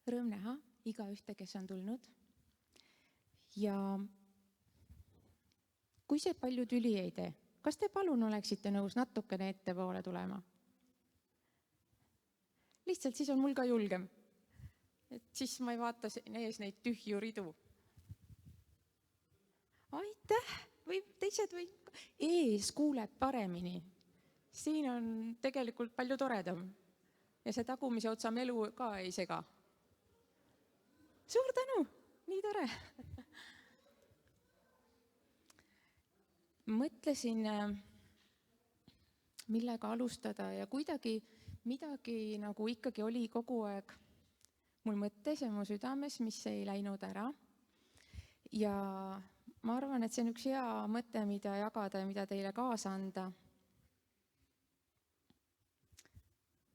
Rõõm näha igaühte, kes on tulnud. Ja kui see palju tüli ei tee, kas te palun oleksite nõus natukene ettepoole tulema? Lihtsalt siis on mul ka julgem. Et siis ma ei vaata ees neid tühju ridu. Aitäh! Või teised või ees kuuleb paremini. Siin on tegelikult palju toredam. Ja see tagumise otsa melu ka ei sega. Suur tänu! Nii tore! Mõtlesin, millega alustada ja kuidagi midagi nagu ikkagi oli kogu aeg mul mõttes ja mu südames, mis ei läinud ära. Ja ma arvan, et see on üks hea mõte, mida jagada ja mida teile kaasa anda.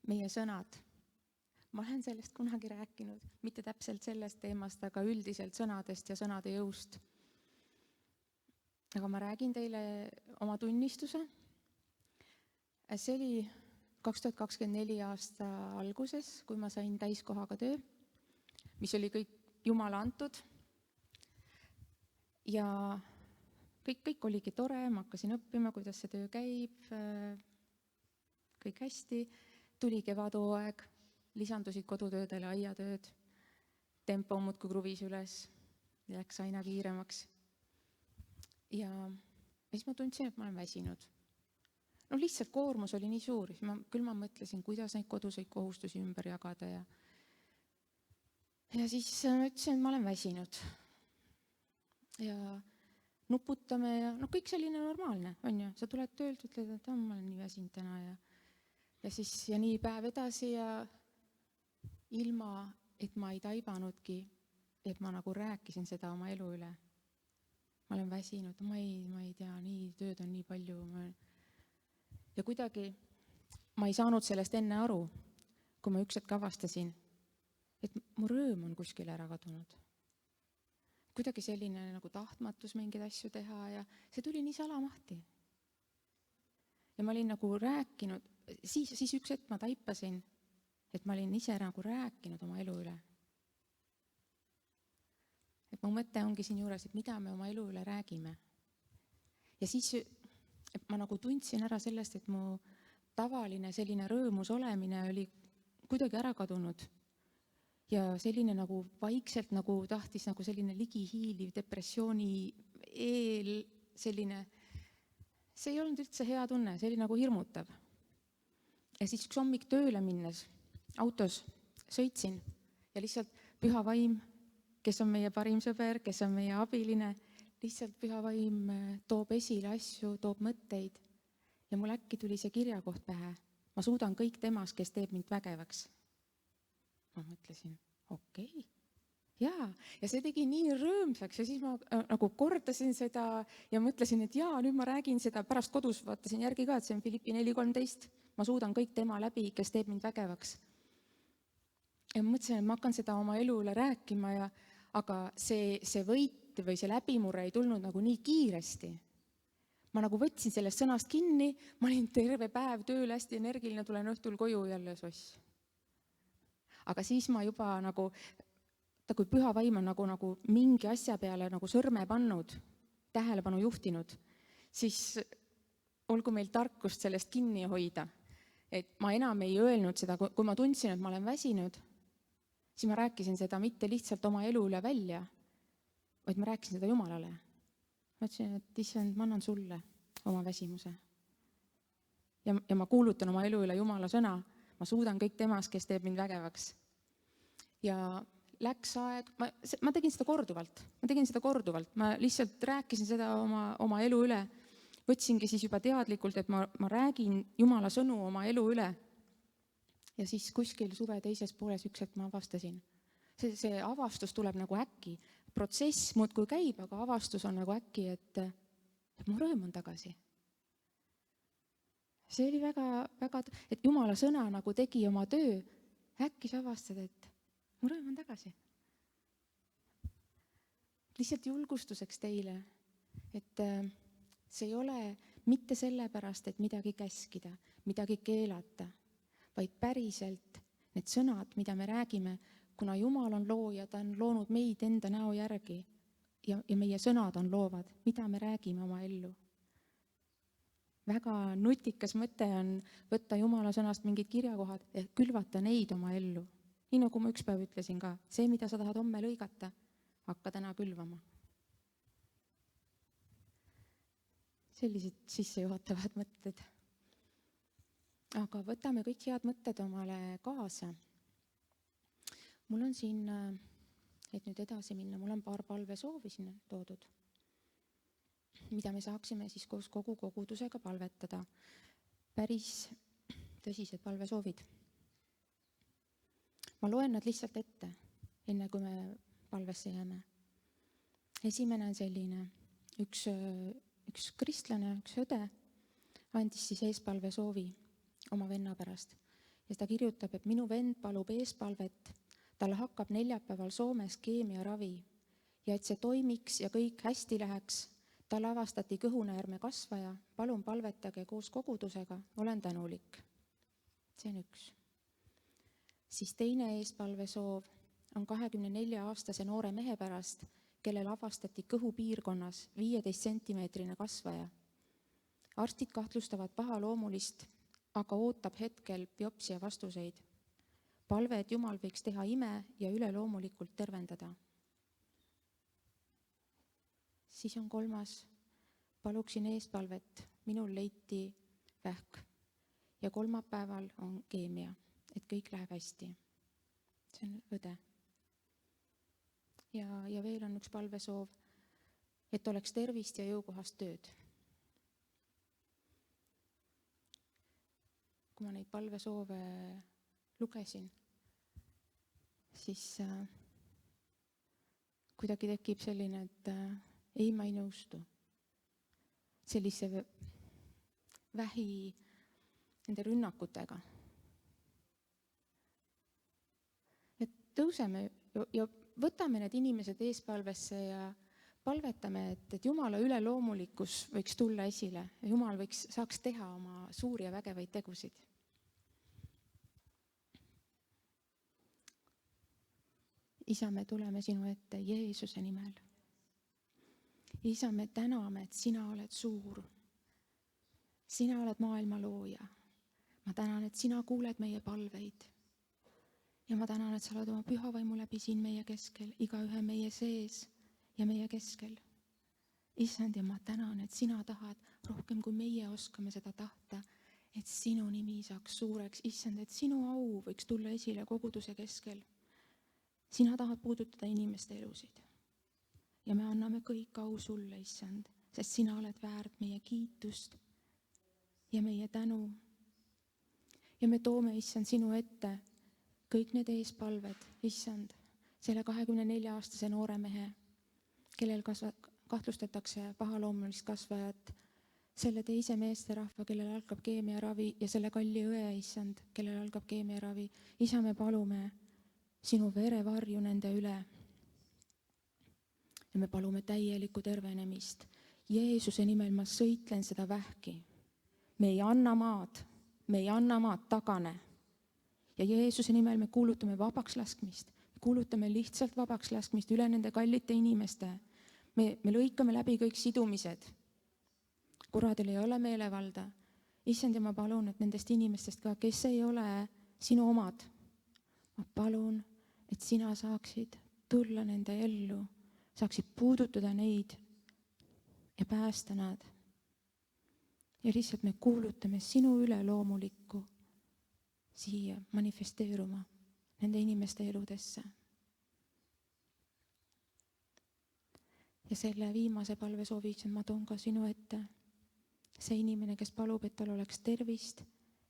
Meie sõnad. Ma olen sellest kunagi rääkinud, mitte täpselt sellest teemast, aga üldiselt sõnadest ja sõnade jõust. Aga ma räägin teile oma tunnistuse. See oli 2024 aasta alguses, kui ma sain täiskohaga töö, mis oli kõik Jumala antud. Ja kõik oligi tore, ma hakkasin õppima, kuidas see töö käib, kõik hästi. Tuli kevadhooaeg, lisandusid kodutöödele aiatööd, tempo muudkui kruvis üles, läks aina kiiremaks. Ja siis ma tundsin, et ma olen väsinud. No lihtsalt koormus oli nii suur, küll ma mõtlesin, kuidas neid koduseid kohustusi ümber jagada. Ja siis ma ütlesin, et ma olen väsinud. Ja nuputame ja kõik selline normaalne, on ju. Sa tuled töölt, ütled, et ma olen nii väsinud täna. Ja nii päev edasi ja ilma, et ma ei taibanudki, et ma nagu rääkisin seda oma elu üle. Ma olen väsinud, ma ei tea, tööd on nii palju. Ja kuidagi ma ei saanud sellest enne aru, kui ma üks hetk avastasin, et mu rõõm on kuskil ära kadunud. Kuidagi selline nagu tahtmatus mingeid asju teha ja see tuli nii salamahti. Ja ma olin nagu rääkinud, siis üks hetk ma taipasin, et ma olin ise nagu rääkinud oma elu üle. Et mu mõte ongi siin juures, et mida me oma elu üle räägime. Ja siis ma nagu tundsin ära sellest, et mu tavaline selline rõõmus olemine oli kuidagi ära kadunud. Ja selline nagu vaikselt nagu tahtis nagu selline ligihiiliv depressiooni eel selline, see ei olnud üldse hea tunne, see oli nagu hirmutav. Ja siis üks hommik tööle minnes autos sõitsin ja lihtsalt püha vaim, kes on meie parim sõber, kes on meie abiline, lihtsalt püha vaim toob esile asju, toob mõtteid. Ja mul äkki tuli see kirjakoht pähe. Ma suudan kõik temas, kes teeb mind vägevaks. Ma mõtlesin, okei. Ja see tegi nii rõõmsaks ja siis ma nagu kordasin seda ja mõtlesin, et nüüd ma räägin seda. Pärast kodus vaatasin järgi ka, et see on Filippi 4.13. Ma suudan kõik tema läbi, kes teeb mind vägevaks. Ja mõtlesin, et ma hakkan seda oma elu üle rääkima, aga see võit või see läbimurre ei tulnud nagu nii kiiresti. Ma nagu võtsin sellest sõnast kinni, ma olin terve päev tööl hästi energiline, tulen õhtul koju jälle soss. Aga siis ma juba nagu, kui püha vaim on nagu mingi asja peale nagu sõrme pannud, tähelepanu juhtinud, siis olgu meil tarkust sellest kinni hoida. Et ma enam ei öelnud seda, kui ma tundsin, et ma olen väsinud, siis ma rääkisin seda mitte lihtsalt oma elu üle välja, vaid ma rääkisin seda Jumalale. Ma ütlesin, et issand, ma annan sulle oma väsimuse. Ja ma kuulutan oma elu üle Jumala sõna, ma suudan kõik temas, kes teeb mind vägevaks. Ja läks aeg, ma tegin seda korduvalt. Ma lihtsalt rääkisin seda oma elu üle. Võtsingi siis juba teadlikult, et ma räägin Jumala sõnu oma elu üle. Ja siis kuskil suve teises pooles üks hetk ma avastasin. See avastus tuleb nagu äkki. Protsess muudkui käib, aga avastus on nagu äkki, et mu rõõm on tagasi. See oli väga, et Jumala sõna nagu tegi oma töö. Äkki sa avastad, et mu rõõm on tagasi. Lihtsalt julgustuseks teile, et see ei ole mitte sellepärast, et midagi käskida, midagi keelata, vaid päriselt need sõnad, mida me räägime, kuna Jumal on looja, ta on loonud meid enda näo järgi ja meie sõnad on loovad, mida me räägime oma ellu. Väga nutikas mõte on võtta Jumala sõnast mingid kirjakohad ja külvata neid oma ellu. Nii nagu ma üks päev ütlesin ka, see, mida sa tahad homme lõigata, hakka täna külvama. Sellised sissejuhatavad mõtted. Aga võtame kõik head mõtted omale kaasa. Mul on siin, et nüüd edasi minna, mul on paar palvesoovi siin toodud, mida me saaksime siis koos kogu kogudusega palvetada. Päris tõsised palvesoovid. Ma loen nad lihtsalt ette, enne kui me palvesse jääme. Esimene on selline, üks kristlane, üks õde andis siis eespalvesoovi oma venna pärast. Ja ta kirjutab, et minu vend palub eespalvet, tal hakkab neljapäeval Soomes keemiaravi ja et see toimiks ja kõik hästi läheks, tal avastati kõhunäärme kasvaja, palun palvetage koos kogudusega, olen tänulik. See on üks. Siis teine eespalvesoov on 24-aastase noore mehe pärast, kellel avastati kõhupiirkonnas 15 sentimeetrine kasvaja. Arstid kahtlustavad pahaloomulist, aga ootab hetkel biopsia vastuseid. Palve, et Jumal võiks teha ime ja üleloomulikult tervendada. Siis on kolmas, paluksin eespalvet, minul leiti vähk ja kolmapäeval on keemia, et kõik läheb hästi. See on õde. Ja veel on üks palvesoov, et oleks tervist ja jõukohast tööd. Kui ma neid palvesoove lugesin, siis kuidagi tekib selline, et ei, ma ei nõustu. Sellise vähi nende rünnakutega. Et tõuseme ja võtame need inimesed eespalvesse ja palvetame, et Jumala üleloomulikkus võiks tulla esile ja Jumal saaks teha oma suuri ja vägevaid tegusid. Isa, me tuleme sinu ette Jeesuse nimel. Isa, me täname, et sina oled suur. Sina oled maailma looja. Ma tänan, et sina kuuled meie palveid. Ja ma tänan, et sa oled oma püha vaimu läbi siin meie keskel, igaühe meie sees ja meie keskel. Issand, ja ma tänan, et sina tahad rohkem kui meie oskame seda tahta, et sinu nimi saaks suureks. Issand, et sinu au võiks tulla esile koguduse keskel. Sina tahad puudutada inimeste elusid. Ja me anname kõik au sulle, Issand, sest sina oled väärt meie kiitust ja meie tänu. Ja me toome, Issand, sinu ette kõik need eespalved, Issand, selle 24-aastase noore mehe, kellel kahtlustatakse pahaloomulist kasvajat, selle teise meesterahva, kellel algab keemiaravi ja selle kalli õe, Issand, kellel algab keemiaravi. Isa, me palume sinu verevarju nende üle. Ja me palume täielikku tervenemist. Jeesuse nimel ma sõitlen seda vähki. Me ei anna maad, tagane. Ja Jeesuse nimel me kuulutame vabaks laskmist. Kuulutame lihtsalt vabaks laskmist üle nende kallite inimeste. Me lõikame läbi kõik sidumised. Kuradel ei ole meelevalda. Issand, ja ma palun, et nendest inimestest ka, kes ei ole sinu omad, ma palun, et sina saaksid tulla nende ellu, saaksid puudutada neid ja päästa nad. Ja lihtsalt me kuulutame sinu üleloomulikku siia manifesteeruma nende inimeste eludesse. Ja selle viimase palvesoovi ma toon ka sinu ette. See inimene, kes palub, et tal oleks tervist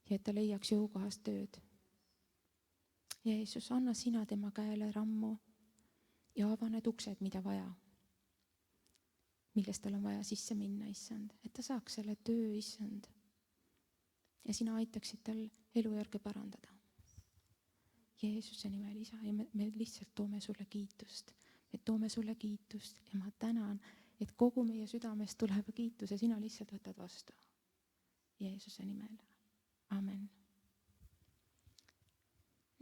ja et ta leiaks jõukohast tööd. Jeesus, anna sina tema käele rammu ja ava need uksed, mida vaja, millest tal on vaja sisse minna, Issand, et ta saaks selle töö, Issand. Ja sina aitaksid tal elujärge parandada. Jeesuse nimel, Isa, ja me lihtsalt toome sulle kiitust. Me toome sulle kiitust ja ma tänan, et kogu meie südamest tuleb kiitus ja sina lihtsalt võtad vastu. Jeesuse nimel. Amen.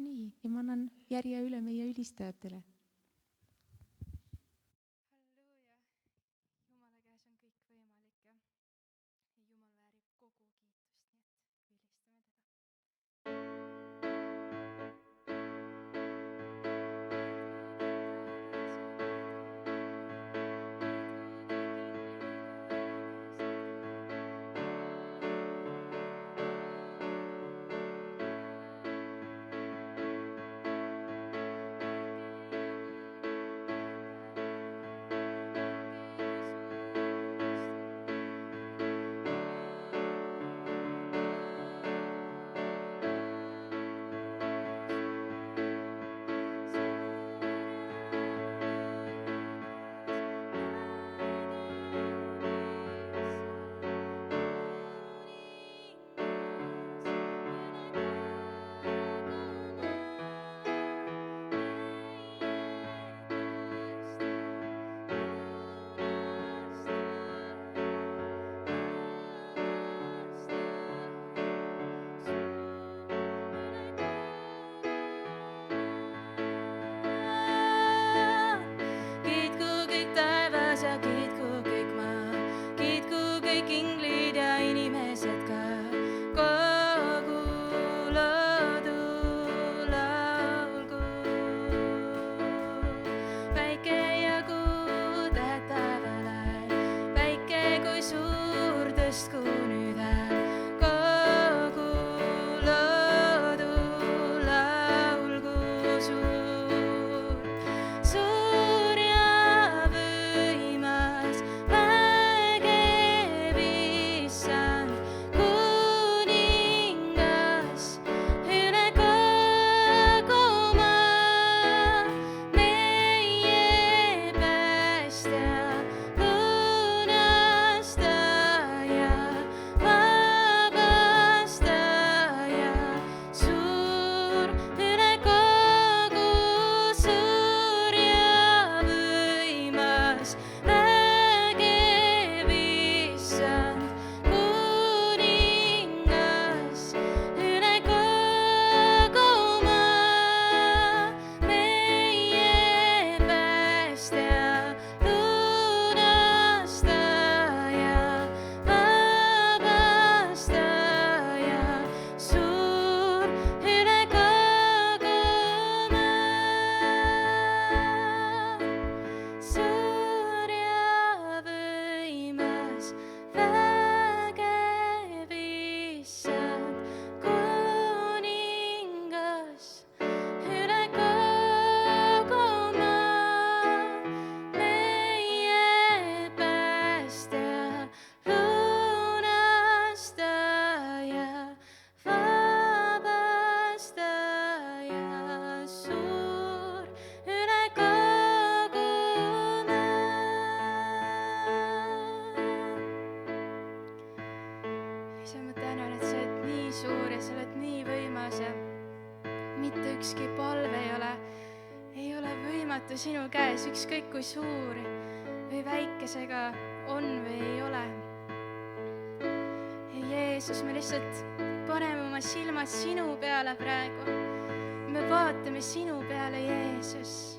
nii, ja ma annan järje üle meie ülistajatele. Halleluuja, Jumala käes on kõik võimalik ja Jumal väärib kogu kiitust, nii et ülistame teda. Ükski palve ei ole võimatu sinu käes, ükskõik kui suur või väike see ka on või ei ole. Ja Jeesus, me lihtsalt paneme oma silmad sinu peale praegu. Me vaatame sinu peale, Jeesus.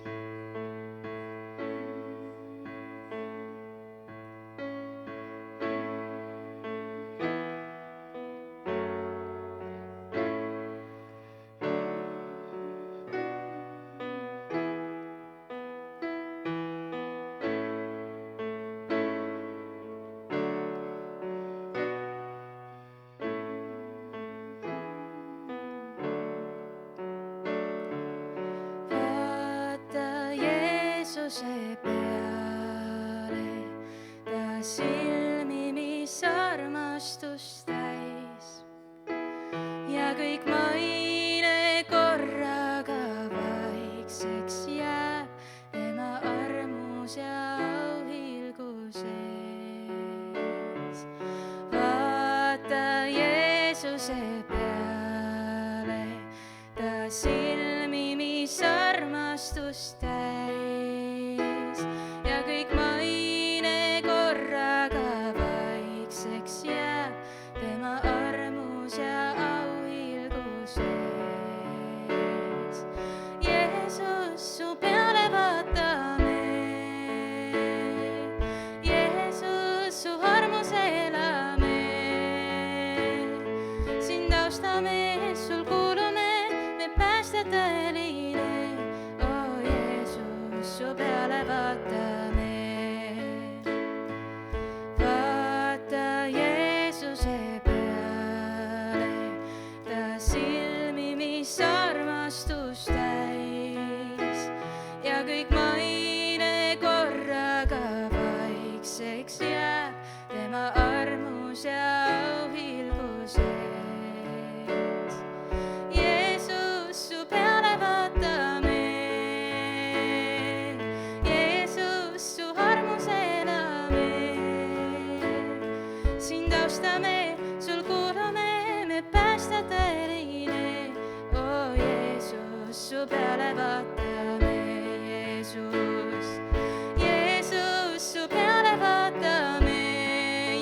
Peale ta silmi, mis armastust täis ja kõik maine korraga vaikseks jääb tema armus ja auhilguses. Vaata Jeesuse peale ta silmi, mis armastust täis. Tema armus ja auhilguses. tõeline, oh Jeesus, su peale vaatame. Vaata Jeesuse peale, ta silmi, mis armastust täis ja kõik maine korraga vaikseks jääb tema armus ja auhilguses. Jeesus, su peale vaatame. Jeesus, su armus elame. Sind austame, sul kuulume, me päästa tõeline, oh Jeesus, su peale vaatame. Jeesus, Jeesus, su peale vaatame.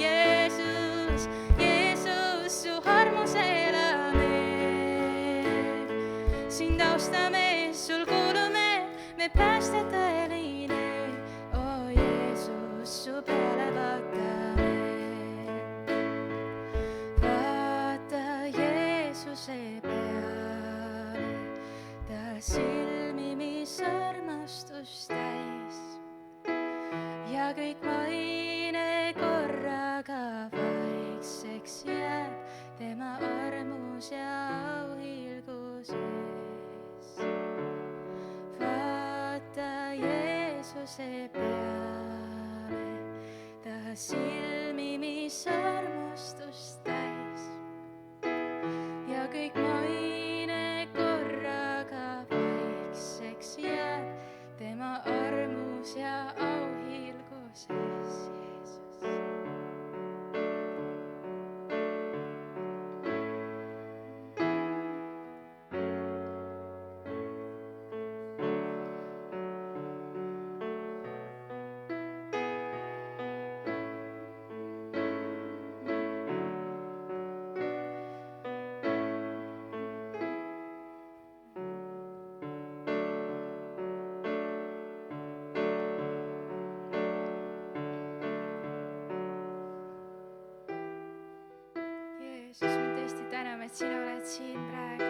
Jeesus, Jeesus, su armus elame. Sind austame, sul kuulume, me päästa tõeline, oh Jeesus, su peale vaatame. Vaata Jeesuse peale, ta silmi, mis armastust täis ja kõik maine korraga vaikseks jääb tema armus ja auhilguses. Vaata Jeesuse peale, ta silmi, mis armastust täis ja kõik maine korraga vaikseks jääb tema armus ja auhilguses. Jeesus. Jeesus, me tõesti täname, et sina oled siin praegu.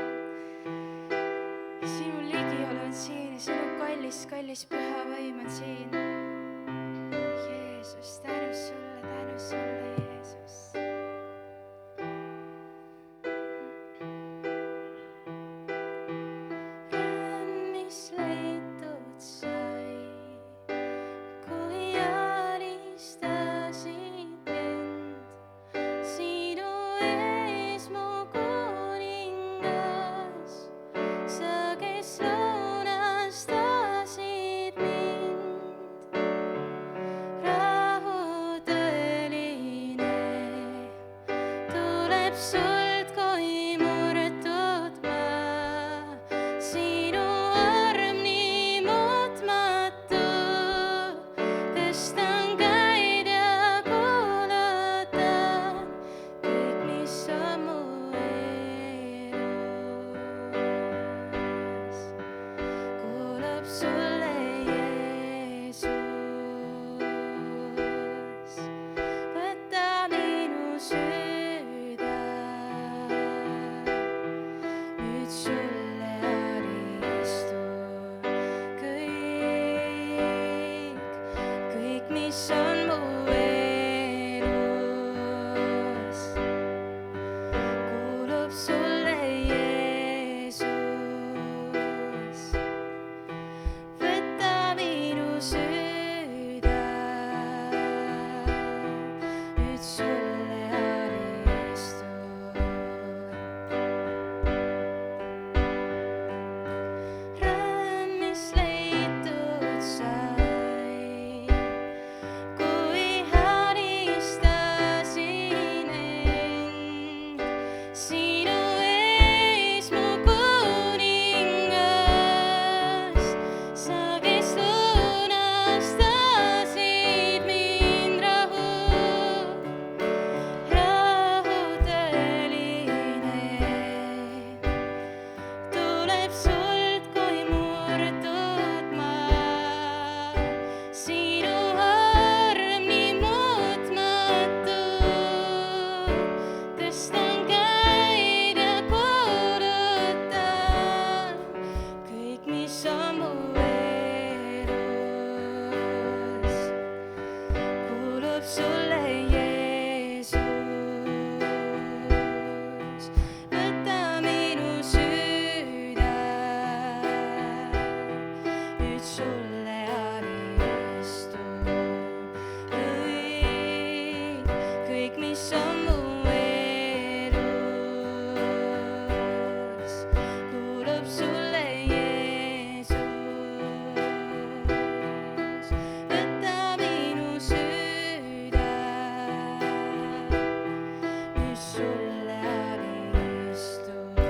Sinu ligiolu on siin ja sinu kallis püha võim on siin. Jeesus, tänu sulle, Jeesus. Mis leitud sai, kui alistasid end. Sinu ees mu kuningas, sa, kes lõunastasid mind. Rahu tõeline tuleb sult kui murtud maa. Sinu arm nii muutmatu, tõstan käid ja kuulutan kõik, mis on mu elus. Kuulub sulle, Jeesus. Võta minu süda, nüüd sulle alistun. Kõik, mis on mu elus, kuulub sulle, Jeesus. Võta minu süda, nüüd sulle alistun. Rõõm, mis leitud sai, kui nüüd sulle alistun. kõik, mis on mu elus, kuulub sulle, Jeesus. võta minu süda, nüüd sulle alistun.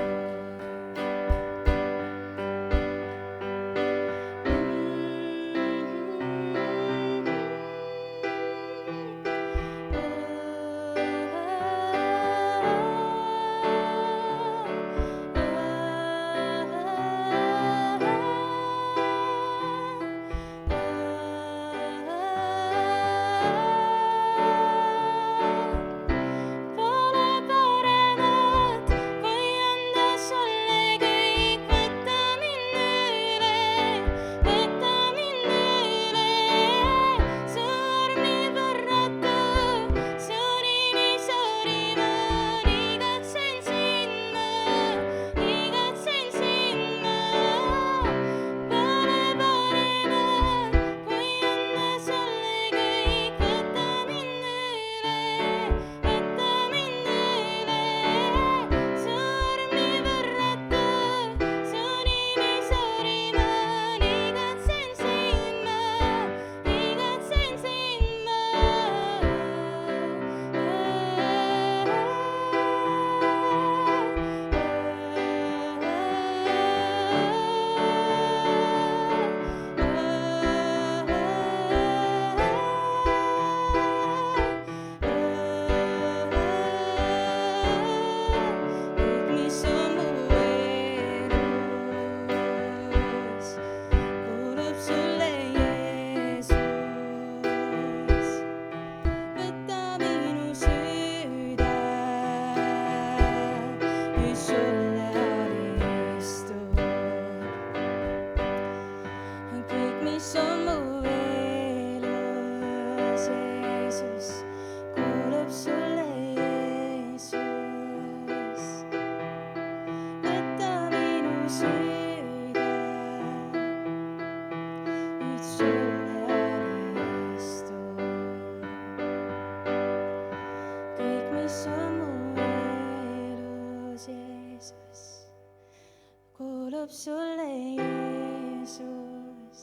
Kuulub sulle, Jeesus.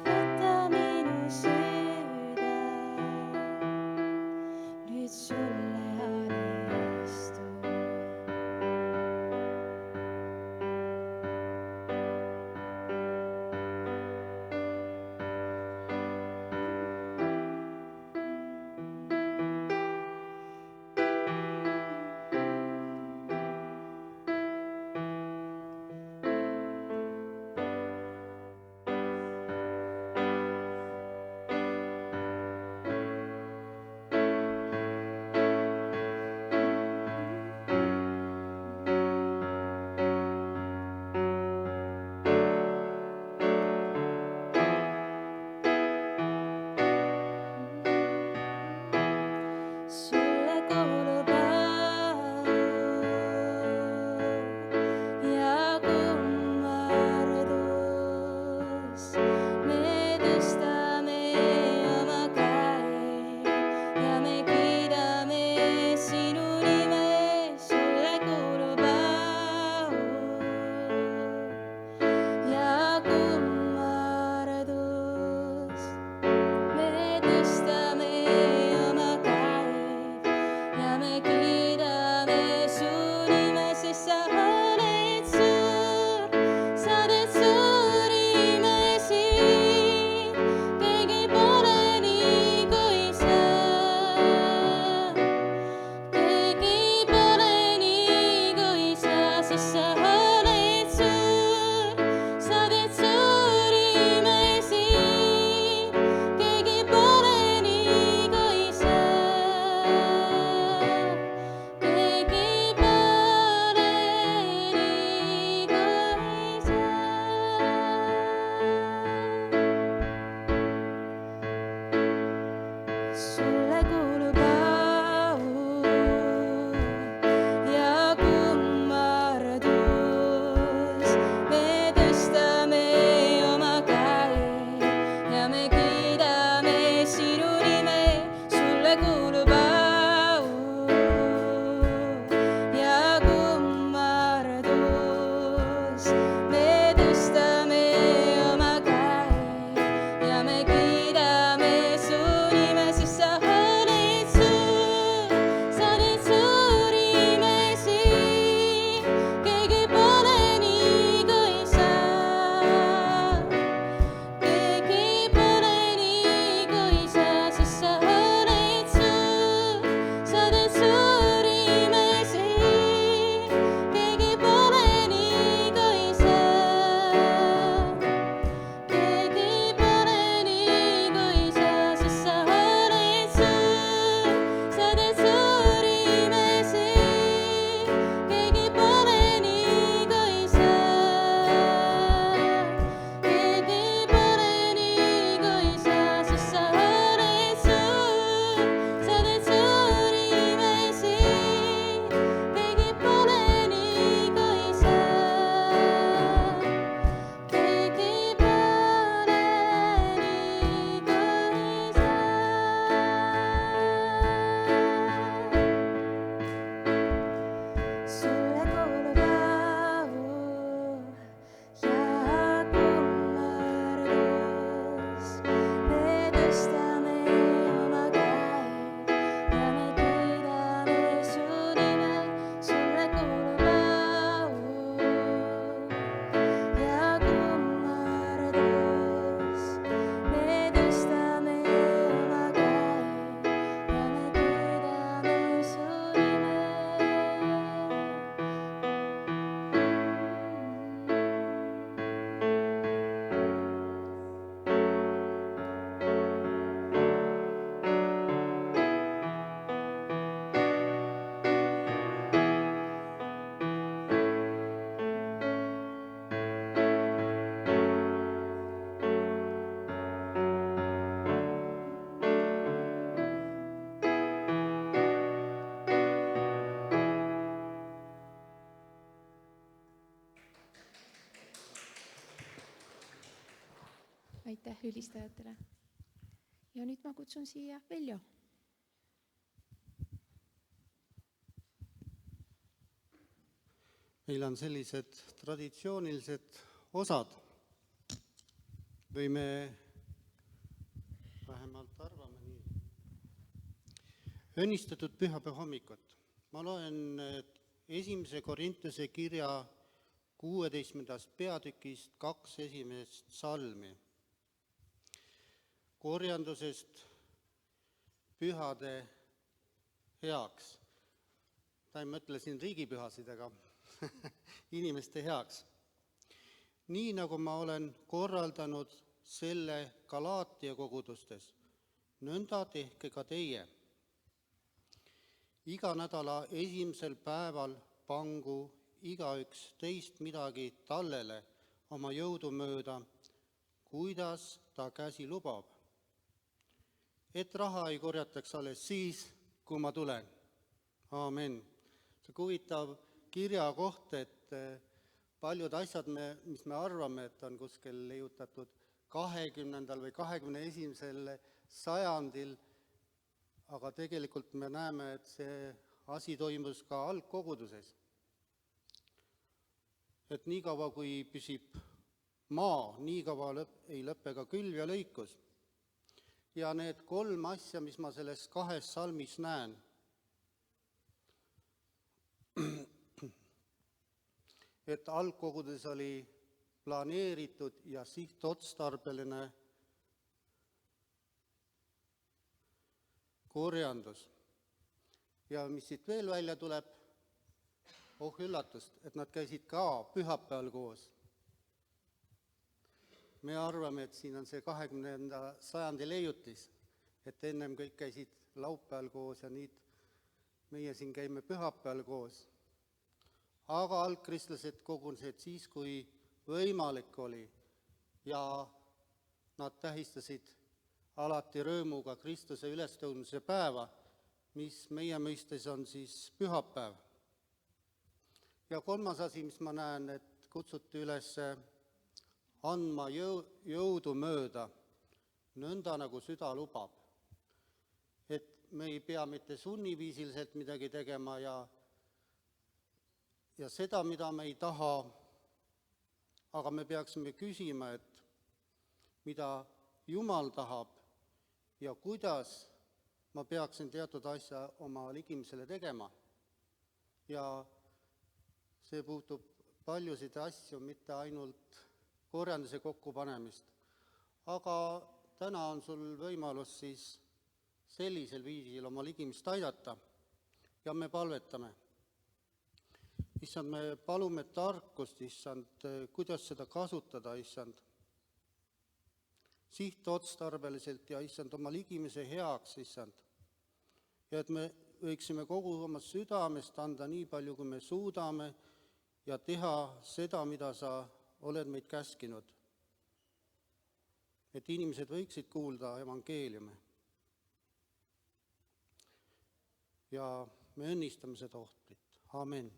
võta minu süda, nüüd sulle alistun. aitäh ülistajatele. Ja nüüd ma kutsun siia Veljo. Meil on sellised traditsioonilised osad või me vähemalt arvame nii. Õnnistatud pühapäeva hommikut. Ma loen 1. Korintuse kirja 16. peatükist 2 esimest salmi. Korjandusest pühade heaks. Ta ei mõtle siin riigipühasid, aga inimeste heaks. Nii nagu ma olen korraldanud selle Galaatia kogudustes, nõnda tehke ka teie. Iga nädala esimesel päeval pangu igaüks teist midagi tallele oma jõudu mööda, kuidas ta käsi lubab. Et raha ei korjataks alles siis, kui ma tulen. Aamen. See huvitav kirja koht, et paljud asjad, mis me arvame, et on kuskil leiutatud 20. või 21. sajandil, aga tegelikult me näeme, et see asi toimus ka algkoguduses. Et nii kaua, kui püsib maa, nii kaua ei lõpe ka külv ja lõikus. Ja need 3 asja, mis ma selles 2 salmis näen, et algkogudes oli planeeritud ja sihtotstarbeline korjandus. Ja mis siit veel välja tuleb, üllatust, et nad käisid ka pühapäeval koos. Me arvame, et siin on see 20. sajandi leiutis, et ennem kõik käisid laupäeval koos ja nüüd meie siin käime pühapäeval koos. Aga algkristlased kogunesid siis, kui võimalik oli, ja nad tähistasid alati rõõmuga Kristuse ülestõusmise päeva, mis meie mõistes on siis pühapäev. Ja 3. asi, mis ma näen, et kutsuti üles andma jõudu mööda, nõnda nagu süda lubab. Et me ei pea mitte sunniviisiliselt midagi tegema ja seda, mida me ei taha, aga me peaksime küsima, et mida Jumal tahab ja kuidas ma peaksin teatud asja oma ligimisele tegema. Ja see puutub paljusid asju, mitte ainult korjanduse kokkupanemist. Aga täna on sul võimalus siis sellisel viisil oma ligimist aidata ja me palvetame. Issand, me palume tarkust, issand, kuidas seda kasutada, issand, sihtotstarbeliselt ja issand oma ligimise heaks, issand. Ja et me võiksime kogu oma südamest anda nii palju, kui me suudame ja teha seda, mida sa oled meid käskinud. Et inimesed võiksid kuulda evangeeliumi. Ja me õnnistame seda ohtlit. Amen.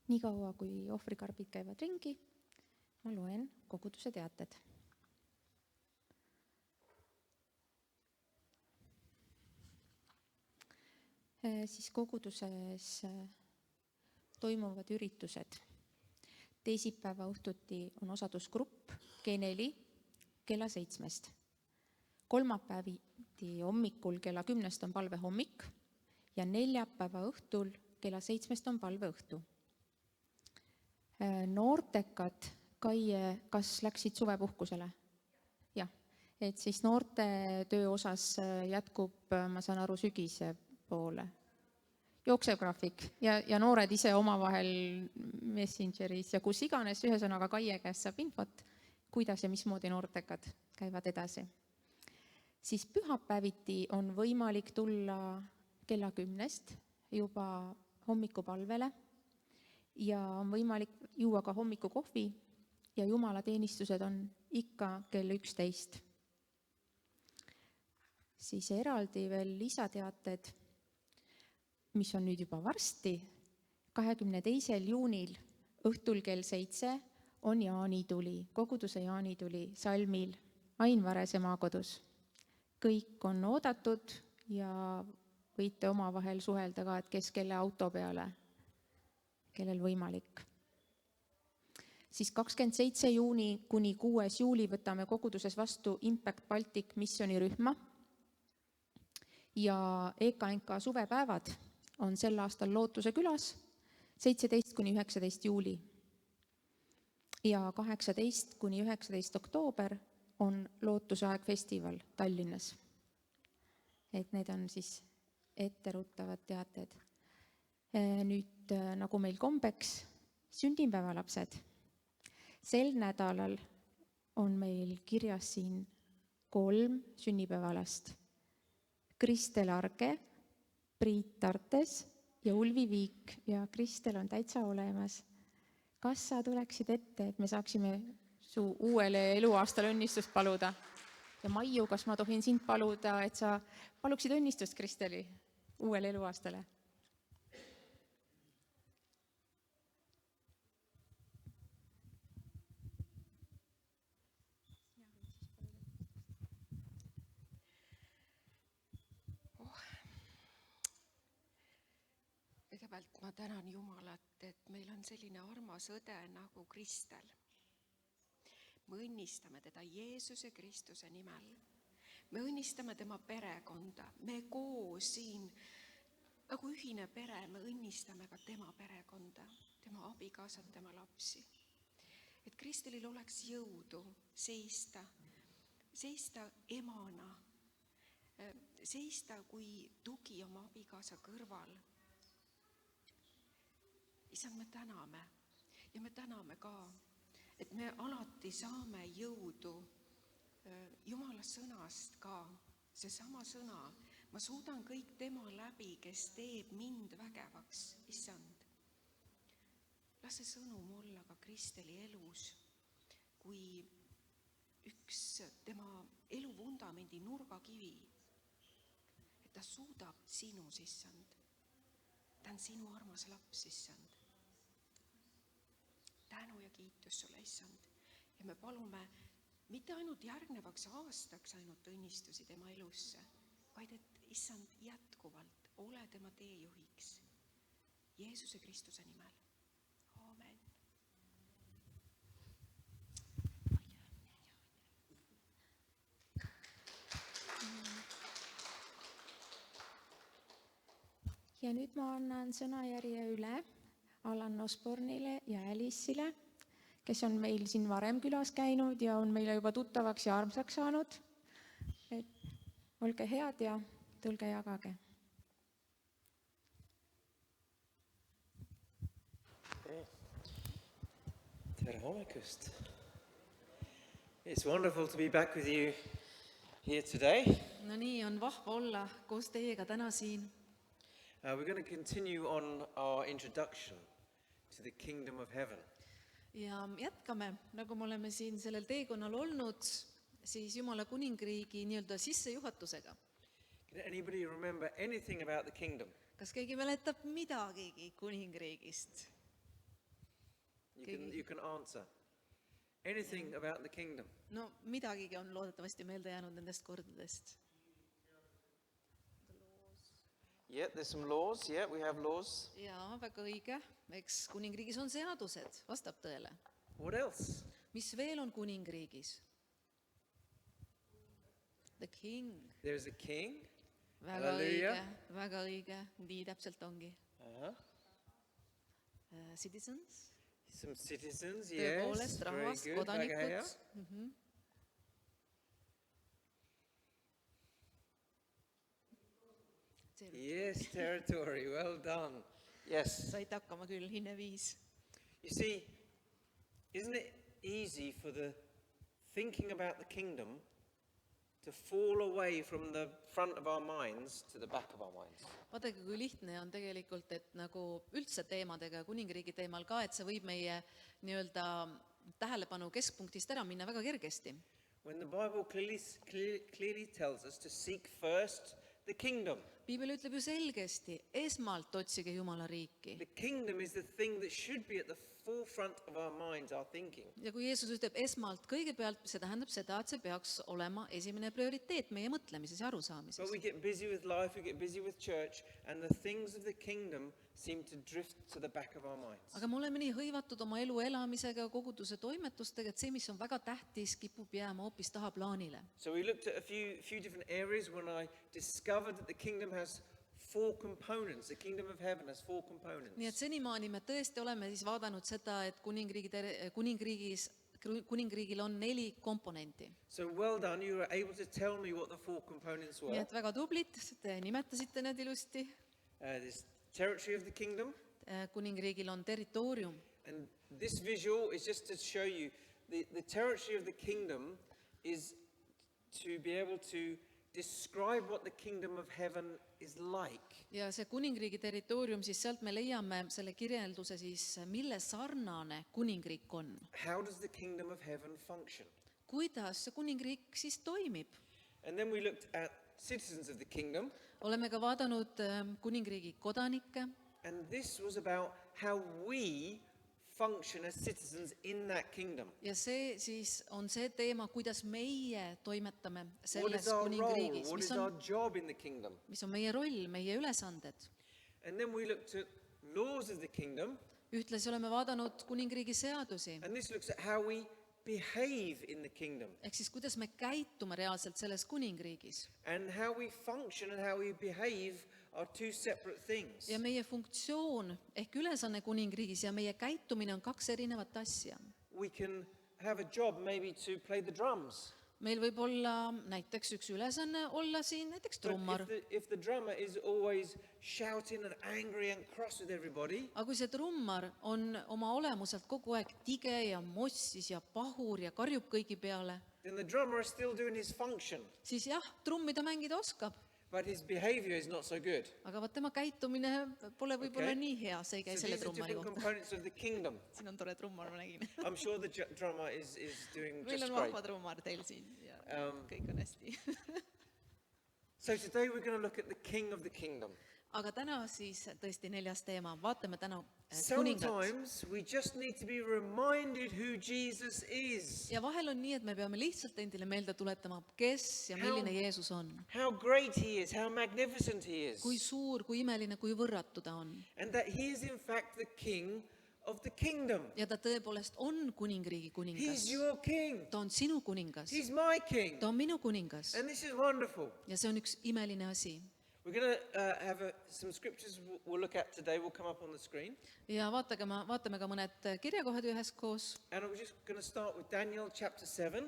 Nii kaua, kui ohvrikarbid käivad ringi, ma loen koguduse teated. Siis koguduses toimuvad üritused. Teisipäeva õhtuti on osadusgrupp G4 kella 7. Kolmapäeviti hommikul kella 10 on palvehommik ja neljapäeva õhtul kella 7 on palveõhtu. Noortekad, Kaie, kas läksid suvepuhkusele? Jah, et siis noorte töö osas jätkub, ma saan aru, sügise poole. Jooksev graafik ja noored ise omavahel Messengeris ja kus iganes, ühesõnaga Kaie käest saab infot, kuidas ja mismoodi noortekad käivad edasi. Siis pühapäeviti on võimalik tulla kella 10 juba hommikupalvele ja on võimalik juua ka hommikukohvi ja jumalateenistused on ikka kell 11. Siis eraldi veel lisateated. mis on nüüd juba varsti, 22. juunil õhtul kell 7 on jaanituli, koguduse jaanituli salmil Ain Varese maakodus. Kõik on oodatud ja võite omavahel suhelda ka, et kes kelle auto peale, kellel võimalik. Siis 27. juuni kuni 6. juuli võtame koguduses vastu Impact Baltic missionirühma ja EKNK suvepäevad on sel aastal Lootuse külas 17. kuni 19. juuli ja 18. kuni 19. oktoober on Lootuse aeg festival Tallinnas. Et need on siis etteruttavad teated. Nüüd, nagu meil kombeks, sünnipäevalapsed. Sel nädalal on meil kirjas siin 3 sünnipäevalast. Kristel Arge, Priit Tartes ja Ulvi Viik. Ja Kristel on täitsa olemas. Kas sa tuleksid ette, et me saaksime su uuele eluaastale õnnistust paluda? Ja Maiu, kas ma tohin sind paluda, et sa paluksid õnnistust Kristeli uuele eluaastale? Kõigepealt ma tänan Jumalat, et meil on selline armas õde nagu Kristel. Me õnnistame teda Jeesuse Kristuse nimel. Me õnnistame tema perekonda. Me koos siin, nagu ühine pere, me õnnistame ka tema perekonda, tema abikaasat, tema lapsi. Et Kristelil oleks jõudu seista emana, seista kui tugi oma abikaasa kõrval. Issand, me täname ja me täname ka, et me alati saame jõudu Jumala sõnast ka. Seesama sõna, ma suudan kõik tema läbi, kes teeb mind vägevaks, Issand. Las see sõnum olla ka Kristeli elus, kui üks tema elu vundamendi nurgakivi, et ta suudab sinus, Issand. Ta on sinu armas laps, Issand. Tänu ja kiitus sulle, Issand. Ja me palume mitte ainult järgnevaks aastaks ainult õnnistusi tema elusse, vaid et, Issand, jätkuvalt ole tema teejuhiks Jeesuse Kristuse nimel. Aamen. Ja nüüd ma annan sõnajärje üle Alan Osbornile ja Alice'ile, kes on meil siin varem külas käinud ja on meile juba tuttavaks ja armsaks saanud. Et olge head ja tulge jagage. Tere hommikust. It's wonderful to be back with you here today. No nii, on vahva olla koos teiega täna siin. We're going to continue on our introduction to the kingdom of heaven. Ja jätkame, nagu me oleme siin sellel teekonnal olnud, siis Jumala kuningriigi nii-öelda sissejuhatusega. Can anybody remember anything about the kingdom? Kas keegi mäletab midagigi kuningriigist? You can answer. Anything about the kingdom? No midagigi on loodetavasti meelde jäänud nendest kordadest. Yeah, there's some laws. Yeah, we have laws. Jaa, väga õige. Eks kuningriigis on seadused, vastab tõele. What else? Mis veel on kuningriigis? The king. There's a king. Väga Hallelujah. õige, väga õige. Nii täpselt ongi. Citizens. Some citizens, yes. Tõepoolest, Very rahvas, good. Väga hea. kodanikud. Yes, territory. Well done. Yes. Saite hakkama küll, hinne 5. You see, isn't it easy for the thinking about the kingdom to fall away from the front of our minds to the back of our minds? Vaadake, kui lihtne on tegelikult, et nagu üldse teemadega, kuningriigi teemal ka, et see võib meie nii-öelda tähelepanu keskpunktist ära minna väga kergesti. When the Bible clearly tells us to seek first the kingdom. piibel ütleb ju selgesti, esmalt otsige Jumala riiki. The kingdom is the thing that should be at the forefront of our minds, our thinking. Ja kui Jeesus ütleb esmalt kõigepealt, see tähendab seda, et see peaks olema esimene prioriteet meie mõtlemises ja But arusaamises. we get busy with life, we get busy with church, and the things of the kingdom seem to drift to the back of our minds. Aga me oleme nii hõivatud oma elu elamisega, koguduse toimetustega, et see, mis on väga tähtis, kipub jääma hoopis tahaplaanile. So we looked at a few different areas when I discovered that the kingdom has 4 components. The kingdom of heaven has 4 components. Nii et senimaani me tõesti oleme siis vaadanud seda, et kuningriigil on 4 komponenti. So well done, you were able to tell me what the 4 components Nii were. et väga tublid, te nimetasite need ilusti. This territory of the kingdom, Kuningriigil on territoorium. and this visual is just to show you the territory of the kingdom is to be able to describe what the kingdom of heaven is like. Ja see kuningriigi territoorium, siis sealt me leiame selle kirjelduse siis, mille sarnane kuningriik on. How does the kingdom of heaven function? Kuidas see kuningriik siis toimib? And then we looked at citizens of the kingdom, Oleme ka vaadanud kuningriigi kodanikke and this was about how we function as citizens in that kingdom. ja see siis on see teema, kuidas meie toimetame What selles is our role? kuningriigis, What is our job in the kingdom? mis on meie roll, meie ülesanded. And then we looked at laws of the kingdom, Ühtlasi oleme vaadanud kuningriigi seadusi, and this looks at how we behave in the kingdom ehk siis kuidas me käitume reaalselt selles kuningriigis. and how we function and how we behave are 2 separate things. Ja meie funktsioon ehk ülesanne kuningriigis ja meie käitumine on 2 erinevat asja. We can have a job maybe to play the drums. Meil võib olla näiteks üks ülesanne olla siin näiteks But trummar. if the drummer is always shouting and angry and cross with everybody, Aga kui see trummar on oma olemuselt kogu aeg tige ja mossis ja pahur ja karjub kõigi peale, then the drummer is still doing his function, siis jah, trummida mängida oskab, but his behavior is not so good. aga vaat tema käitumine pole võib-olla Okay. nii hea, see ei käi So selle these are trummari different kohta. components of the kingdom. Siin on tore trummar, ma nägin. I'm sure the drummer is doing Meil just on great. vahva trummar teil siin ja kõik on hästi. So today we're going to look at the king of the kingdom. Aga täna siis tõesti 4. teema, vaatame täna kuningat. Sometimes we just need to be reminded who Jesus is. Ja vahel on nii, et me peame lihtsalt endile meelde tuletama, kes ja milline Jeesus on. How great he is, how magnificent he is. Kui suur, kui imeline, kui võrratu ta on. And that he is in fact the king of the kingdom. Ja ta tõepoolest on kuningriigi kuningas. He's your king. Ta on sinu kuningas. He's my king. Ta on minu kuningas. And this is wonderful. Ja see on üks imeline asi. We're going to have some scriptures we'll look at today. Will come up on the screen. Ja vaatame ka mõned kirjakohad üheskoos. And we're just going to start with Daniel chapter 7.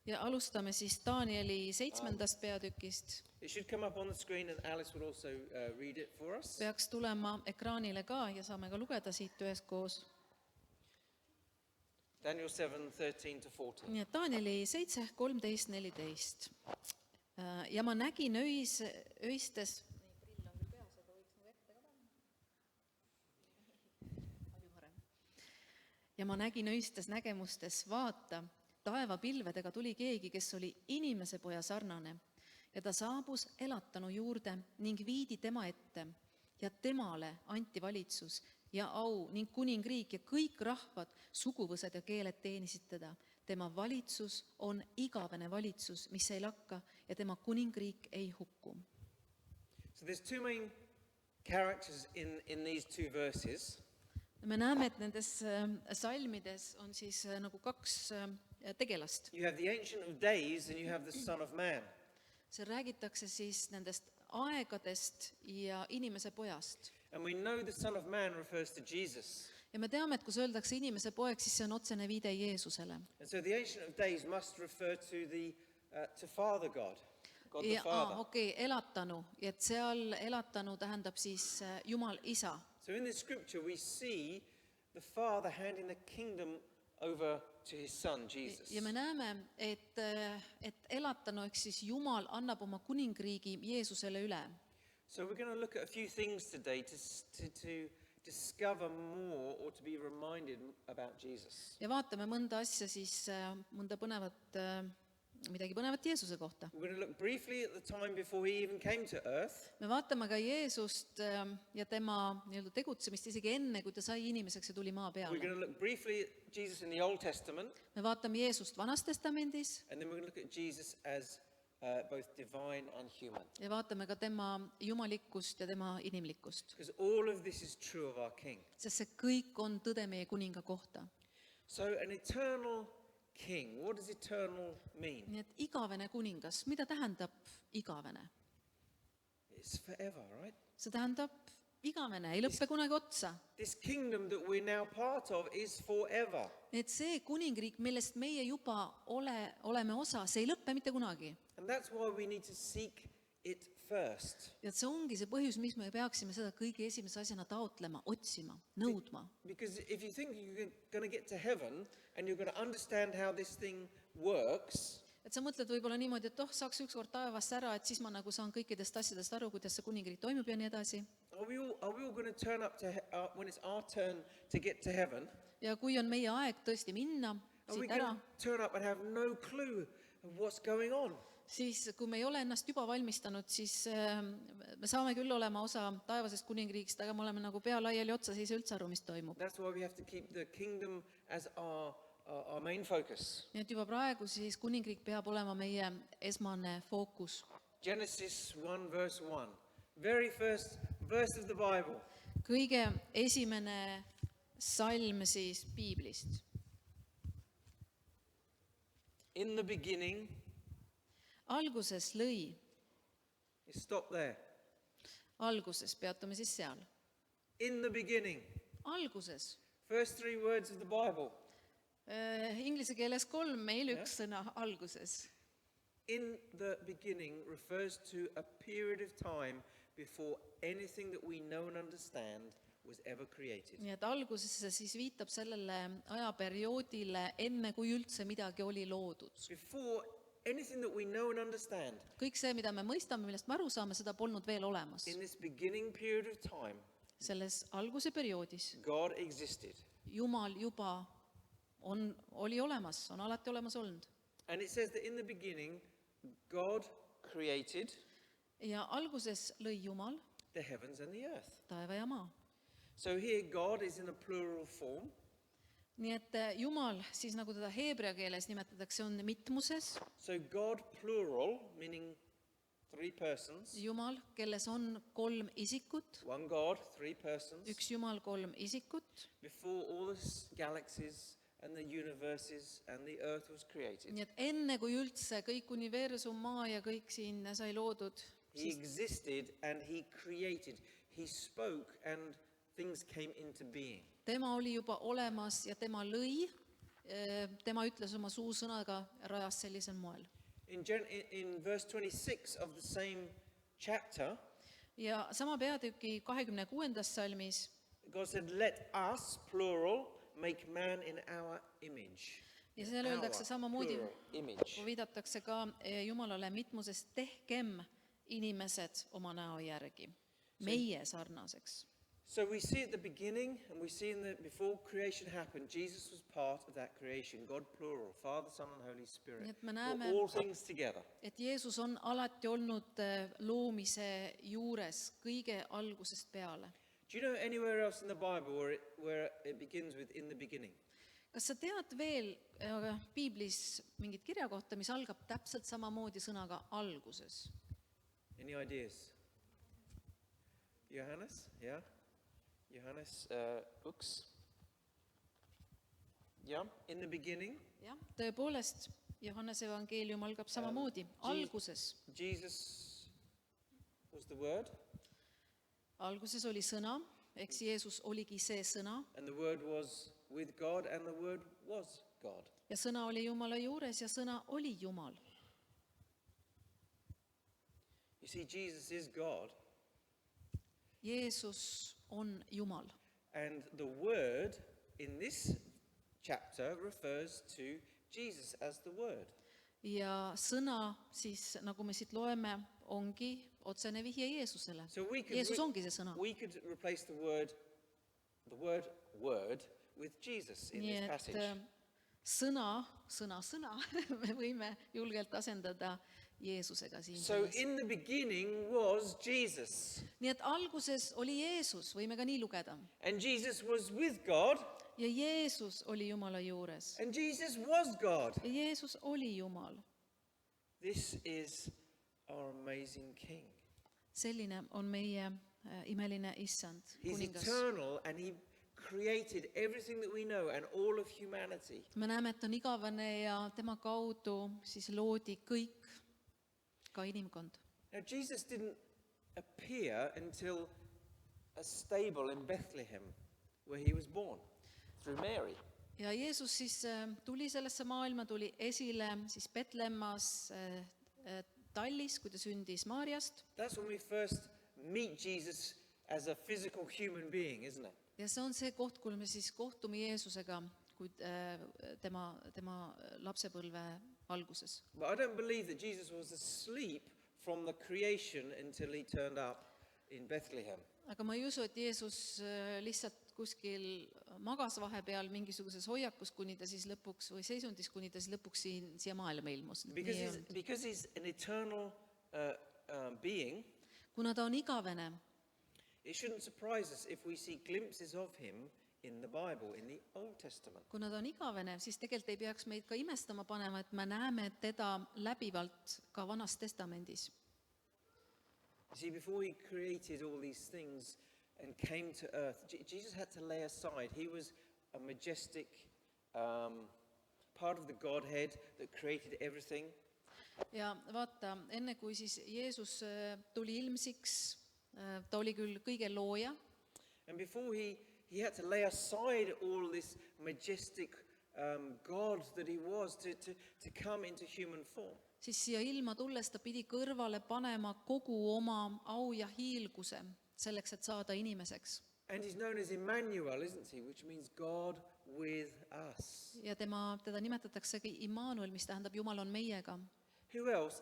Ja alustame siis Danieli 7. peatükist. It should come up on the screen and Alice will also read it for us. Peaks tulema ekraanile ka ja saame ka lugeda siit üheskoos. Daniel 7:13-14. Nii et Danieli 7, 13, 14. Ja ma nägin öistes... Ja ma nägin öistes nägemustes, vaata, taevapilvedega tuli keegi, kes oli inimese poja sarnane. Ja ta saabus elatanu juurde ning viidi tema ette. Ja temale anti valitsus ja au ning kuningriik ja kõik rahvad, suguvõsad ja keeled teenisid teda. Tema valitsus on igavene valitsus, mis ei lakka ja tema kuningriik ei hukku. So there's 2 main characters in these 2 verses. Me näeme, et nendes salmides on siis nagu 2 tegelast. You have the Ancient of Days and you have the Son of Man. See räägitakse siis nendest aegadest ja inimese pojast. And we know the Son of Man refers to Jesus. Ja me teame, et kui öeldakse inimese poeg, siis see on otsene viide Jeesusele. And so the Ancient of Days must refer to Father God, God the Ja, Father. okei, elatanu. Ja et seal elatanu tähendab siis Jumal isa. So in this scripture we see the Father handing the kingdom over to his Son, Jesus. Ja me näeme, et elatanu ehk siis Jumal annab oma kuningriigi Jeesusele üle. So we're going to look at a few things today to discover more or to be reminded about Jesus. Ja vaatame mõnda asja siis, mõnda põnevat midagi põnevat Jeesuse kohta. We're going to look briefly at the time before he even came to earth. Me vaatame ka Jeesust ja tema nii-öelda tegutsemist isegi enne, kui ta sai inimeseks ja tuli maa We're peale. going to look briefly at Jesus in the Old Testament, Me vaatame Jeesust Vanas Testamendis and then we're going to look at Jesus as both divine and human. ja vaatame ka tema jumalikkust ja tema inimlikkust. Because all of this is true of our King. Sest see kõik on tõde meie kuninga kohta. So an eternal king, what does eternal mean? Nii et igavene kuningas, mida tähendab igavene? It's forever, right? See tähendab igavene, ei lõppe kunagi otsa. This kingdom that we're now part of is forever. Et see kuningriik, millest meie juba oleme osa, see ei lõppe mitte kunagi. And that's why we need to seek it first. Ja et see ongi see põhjus, mis me peaksime seda kõige esimese asjana taotlema, otsima, nõudma. Because if you think you're going to get to heaven and you're going to understand how this thing works, Et sa mõtled võib-olla niimoodi, et saaks ükskord taevasse ära, et siis ma nagu saan kõikidest asjadest aru, kuidas see kuningriik toimub ja nii edasi. are we all going to turn up to when it's our turn to get to heaven? Ja kui on meie aeg tõesti minna Are we siit going ära, to turn up and have no clue of what's going on? siis kui me ei ole ennast juba valmistanud, siis me saame küll olema osa taevasest kuningriigist, aga me oleme nagu pea laiali otsas, ei saa üldse aru, mis toimub. That's why we have to keep the kingdom as our main focus. Nii et juba praegu siis kuningriik peab olema meie esmane fookus. Genesis 1 verse 1. Very first verse of the Bible. Kõige esimene salm siis piiblist. In the beginning, Alguses lõi, you stop there. alguses, peatume siis seal. In the beginning. Alguses. First 3 words of the Bible. Inglise keeles 3, meil 1 sõna alguses. In the beginning refers to a period of time before anything that we know and understand was ever created. Nii et algusesse siis viitab sellele ajaperioodile enne, kui üldse midagi oli loodud. Before anything that we know and understand, Kõik see, mida me mõistame, millest me aru saame, seda polnud veel olemas. in this beginning period of time, Selles alguse perioodis God existed. Jumal juba oli olemas, on alati olemas olnud. And it says that in the beginning, God created Ja alguses lõi Jumal the heavens and the earth. taeva ja maa. So here God is in a plural form. Nii et Jumal, siis nagu teda heebrea keeles nimetatakse, on mitmuses. So God plural, meaning 3 persons. Jumal, kelles on 3 isikut. One God, 3 persons. Üks Jumal, 3 isikut. Before all the galaxies and the universes and the earth was created. Nii et enne kui üldse kõik universum, maa ja kõik siin sai loodud, He existed and he created. He spoke and things came into being. tema oli juba olemas ja tema lõi, tema ütles oma suusõnaga, rajas sellisel moel. In verse 26 of the same chapter, Ja sama peatüki 26. salmis God said, let us, plural, make man in our image. ja seal öeldakse samamoodi, Plural, image. viidatakse ka Jumalale mitmuses, tehkem inimesed oma näo järgi, meie sarnaseks. So we see at the beginning and we see before creation happened, Jesus was part of that creation. God plural, Father, Son and Holy Spirit. Nii et me Were näeme, all things together. et Jeesus on alati olnud loomise juures kõige algusest peale. Do you know anywhere else in the Bible where it begins with in the beginning? Kas sa tead veel piiblis mingit kirja kohta, mis algab täpselt samamoodi sõnaga alguses? Any ideas? Johannes? Yeah? Johannes books? Yeah, in the beginning, Jah, tõepoolest, Johannese evangeelium algab samamoodi, alguses. Jesus was the Word, Alguses oli sõna, eks Jeesus oligi see sõna and the Word was with God, and the Word was God. ja sõna oli Jumala juures ja sõna oli Jumal. You see, Jesus is God, Jeesus on Jumal. and the Word in this chapter refers to Jesus as the Word. Ja sõna siis, nagu me siit loeme, ongi otsene vihje Jeesusele. So we could, Jeesus ongi see sõna. we could replace the word word with Jesus in Nii this et passage. sõna me võime julgelt asendada Jeesusega siin. So in the beginning was Jesus. Nii et alguses oli Jeesus, võime ka nii lugeda. And Jesus was with God. Ja Jeesus oli Jumala juures. And Jesus was God. Ja Jeesus oli Jumal. This is our amazing King. Selline on meie imeline issand, He's kuningas. eternal and he created everything that we know and all of humanity. Me näeme, et on igavene ja tema kaudu siis loodi kõik, ka inimkond. Now, Jesus didn't appear until a stable in Bethlehem where he was born through Mary. Ja Jeesus siis tuli sellesse maailma, tuli esile siis Betlemmas tallis, kui ta sündis Maarjast. That's when we first meet Jesus as a physical human being, isn't it? Ja see on see koht, kui me siis kohtume Jeesusega, kui tema lapsepõlve alguses. But I don't believe that Jesus was asleep from the creation until he turned up in Bethlehem. Aga ma ei usu, et Jeesus lihtsalt kuskil magas vahepeal mingisuguses hoiakus, kuni ta siis lõpuks, või seisundis, kuni ta siis lõpuks siia maailma ilmus. Because he's an eternal being, Kuna ta on igavene, it shouldn't surprise us if we see glimpses of him in the Bible, in the Old Testament. kuna ta on igavene, siis tegelikult ei peaks meid ka imestama panema, et me näeme teda läbivalt ka Vanas Testamendis. You see, before he created all these things and came to earth, Jesus had to lay aside. He was a majestic part of the Godhead that created everything. Ja vaata, enne kui siis Jeesus tuli ilmsiks, ta oli küll kõige looja, And before he had to lay aside all this majestic God that he was to come into human form. siis siia ilma tulles ta pidi kõrvale panema kogu oma au ja hiilguse selleks, et saada inimeseks. And he's known as Emmanuel, isn't he? Which means God with us. Ja teda nimetataksegi Immanuel, mis tähendab Jumal on meiega. Who else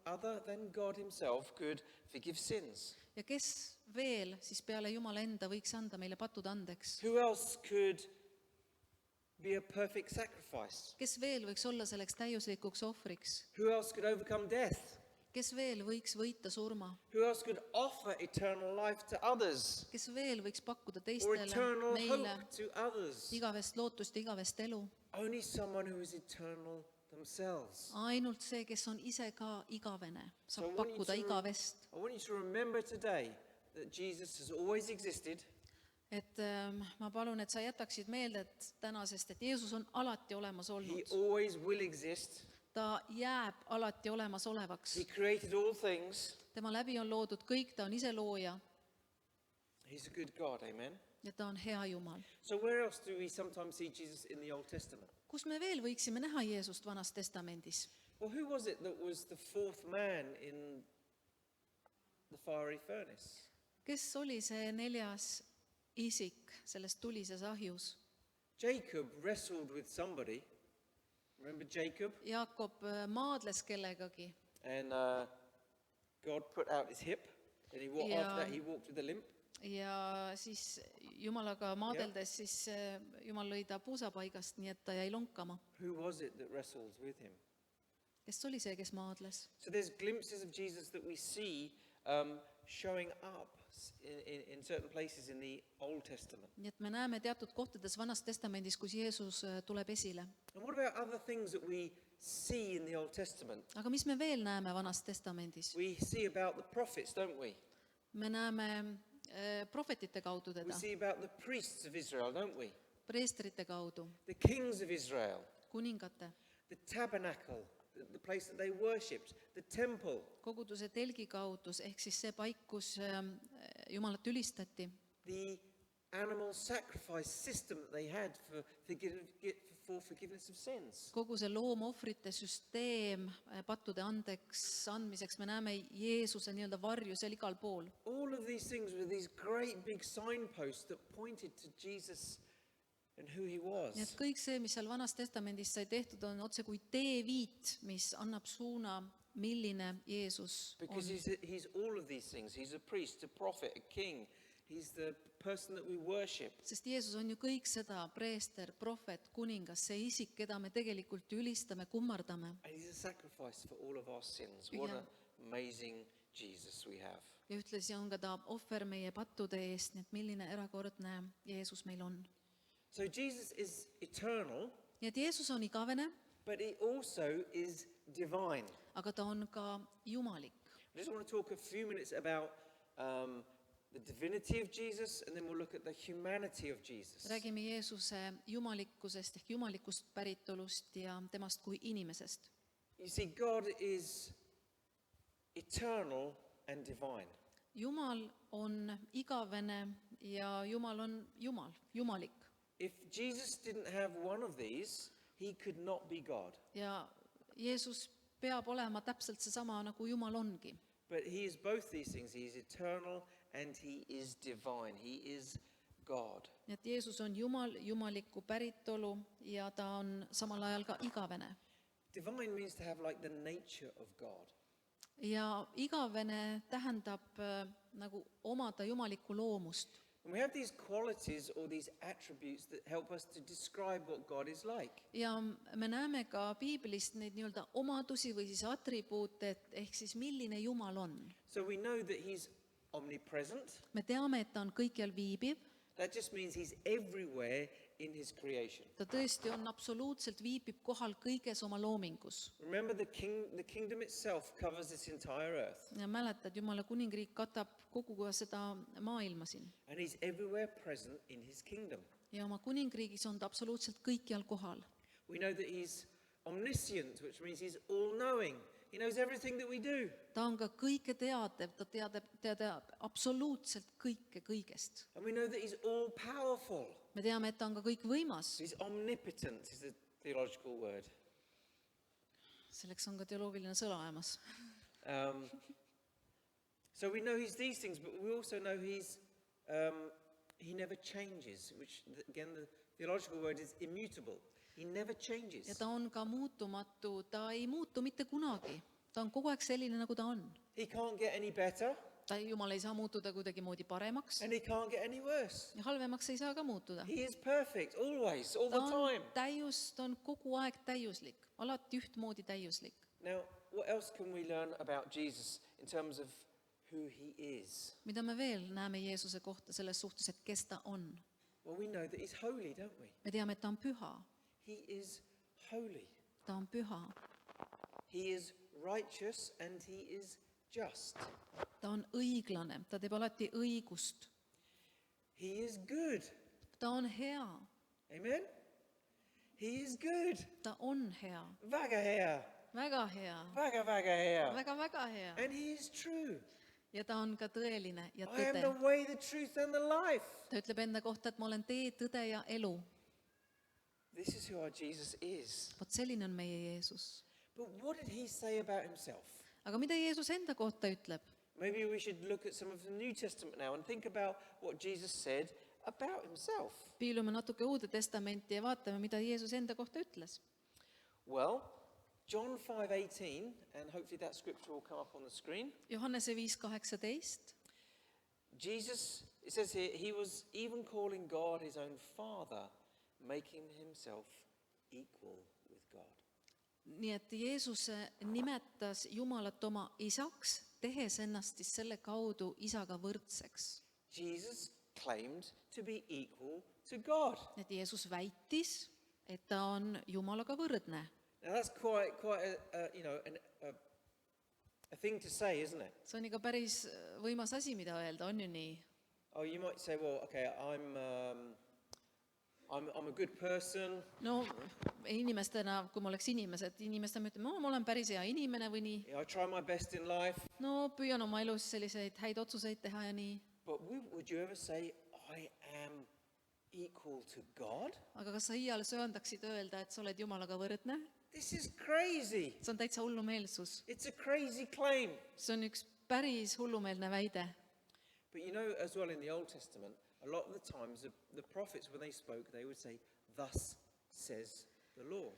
other than God himself could forgive sins? Ja kes veel siis peale Jumala enda võiks anda meile patud andeks? Who else could be a perfect sacrifice? Kes veel võiks olla selleks täiuslikuks ohvriks? Who else could overcome death? Kes veel võiks võita surma? Who else could offer eternal life to others? Kes veel võiks pakkuda Or teistele, eternal meile hope to others? igavest lootust ja igavest elu? Only someone who is eternal themselves. Ainult see, kes on ise ka igavene, So saab I want you pakkuda to- igavest. I want you to remember today that Jesus has always existed. Et ma palun, et sa jätaksid meelde, et tänasest, et Jeesus on alati olemas He olnud. always will exist. Ta jääb alati olemasolevaks. He created all things. Tema läbi on loodud kõik, ta on ise looja He's a good God, amen? ja ta on hea Jumal. So where else do we sometimes see Jesus in the Old Testament? Kus me veel võiksime näha Jeesust Vanas Testamendis? Well, who was it that was the fourth man in the fiery furnace? Kes oli see 4. isik selles tulises ahjus? Jacob wrestled with somebody. Remember Jacob? Jaakob maadles kellegagi And God put out his hip. And Yeah. after that, he walked with a limp. ja siis Jumalaga maadeldes siis Jumal lõi ta puusapaigast, nii et ta jäi lonkama. Who was it that wrestled with him? Kes oli see, kes maadles? So there's glimpses of Jesus that we see showing up in certain places in the Old Testament. Nii et me näeme teatud kohtades Vanas Testamendis, kus Jeesus tuleb esile. And what about other things that we see in the Old Testament? Aga mis me veel näeme Vanas Testamendis? We see about the prophets, don't we? Me näeme prohvetite kaudu We teda, see about the priests of Israel, don't we? preestrite kaudu, The kings of Israel, kuningate, the tabernacle, the place that they worshipped, the temple, koguduse telgi kaudus, ehk siis see paik, kus Jumalat ülistati, the animal sacrifice system that they had for forgiveness of sins. kogu see loomohvrite süsteem pattude andeks andmiseks, me näeme Jeesuse nii-öelda varju seal igal pool. All of these things were these great big signposts that pointed to Jesus and who he was. Nii et kõik see, mis seal Vanas Testamendis sai tehtud, on otse kui teeviit, mis annab suuna, milline Jeesus on. Because he's all of these things. He's a priest, a prophet, a king. He's the person that we worship. sest Jeesus on ju kõik seda, preester, prohvet, kuningas, see isik, keda me tegelikult ülistame, kummardame. And he's a sacrifice for all of our sins. What Yeah. an amazing Jesus we have. Ja ühtlasi on ka ta ohver meie pattude eest, nii et milline erakordne Jeesus meil on. So Jesus is eternal, nii et Jeesus on igavene, but he also is divine. aga ta on ka jumalik. I just want to talk a few minutes about the divinity of Jesus, and then we'll look at the humanity of Jesus. Räägime Jeesuse jumalikkusest ehk jumalikust päritolust ja temast kui inimesest. You see, God is eternal and divine. Jumal on igavene ja Jumal on Jumal, jumalik. If Jesus didn't have one of these, he could not be God. Ja Jeesus peab olema täpselt seesama, nagu Jumal ongi. But he is both these things. He is eternal and he is divine. He is God. Nii et Jeesus on Jumal, jumalikku päritolu ja ta on samal ajal ka igavene. Divine means to have like the nature of God. Ja igavene tähendab nagu omada jumalikku loomust. And we have these qualities or these attributes that help us to describe what God is like. Ja me näeme ka piiblist neid nii-öelda omadusi või siis atribuute, ehk siis milline Jumal on. So we know that he's omnipresent. Me teame, et ta on kõikjal viibiv, That just means he's everywhere in his creation. ta tõesti on absoluutselt, viibib kohal kõiges oma loomingus. Remember, the kingdom itself covers this entire earth. Ja mäletad, Jumala kuningriik katab kogu seda maailma siin. And he's everywhere present in his kingdom. Ja oma kuningriigis on ta absoluutselt kõikjal kohal. We know that he's omniscient, which means he's all-knowing. He knows everything that we do. Ta on ka kõike teadev, ta teadab absoluutselt kõike kõigest. And we know that he's all-powerful. Me teame, et ta on ka kõikvõimas. He's omnipotent is a theological word. Selleks on ka teoloogiline sõna olemas. So we know he's these things, but we also know he never changes, which again the theological word is immutable. He never Ja changes. ta on ka muutumatu, ta ei muutu mitte kunagi. Ta on kogu aeg selline, nagu ta on. He can't get any better Jumal ei saa muutuda kuidagimoodi paremaks and he can't get any worse. ja halvemaks ei saa ka muutuda. He is perfect always, all Ta the on time. ta on kogu aeg täiuslik, alati ühtmoodi täiuslik. Now, what else can we learn about Jesus in terms of who he is? Mida me veel näeme Jeesuse kohta selles suhtes, et kes ta on? Well, we know that he's holy, don't we? Me teame, et ta on püha. He is holy. Ta on püha. He is righteous and he is just. Ta on õiglane, ta teeb alati õigust. He is good. Ta on hea. Amen? He is good. Ta on hea. Väga hea. Väga hea. Väga hea. Väga hea. And he is true. Ja ta on ka tõeline ja I am tõde. the way, the truth and the life. Ta ütleb enda kohta, et ma olen tee, tõde ja elu. This is who our Jesus is. Vot selline on meie Jeesus. But what did he say about himself? Aga mida Jeesus enda kohta ütleb? Maybe we should look at some of the New Testament now and think about what Jesus said about himself. Piilume natuke Uude Testamenti ja vaatame, mida Jeesus enda kohta ütles. Well, John 5:18, and hopefully that scripture will come up on the screen. Johannese 5:18. Jesus, it says here, he was even calling God his own Father, making himself equal with God. Nii et Jeesus nimetas Jumalat oma isaks, tehes ennast siis selle kaudu isaga võrdseks. Jesus claimed to be equal to God. Et Jeesus väitis, et ta on Jumalaga võrdne. Now that's quite a thing to say, isn't it? See on ikka päris võimas asi, mida öelda, on ju nii? Oh, you might say, well, okay, I'm a good person. No inimestena, kui ma oleks inimestena me ütleme, ma olen päris hea inimene või nii. Yeah, I try my best in life. No püüan oma elus selliseid häid otsuseid teha ja nii. But would you ever say, I am equal to God? Aga kas sa iial söandaksid öelda, et sa oled Jumalaga võrdne? This is crazy. See on täitsa hullumeelsus. It's a crazy claim. See on üks päris hullumeelne väide. But you know, as well in the Old Testament, a lot of the times the prophets, when they spoke, they would say, thus says the Lord.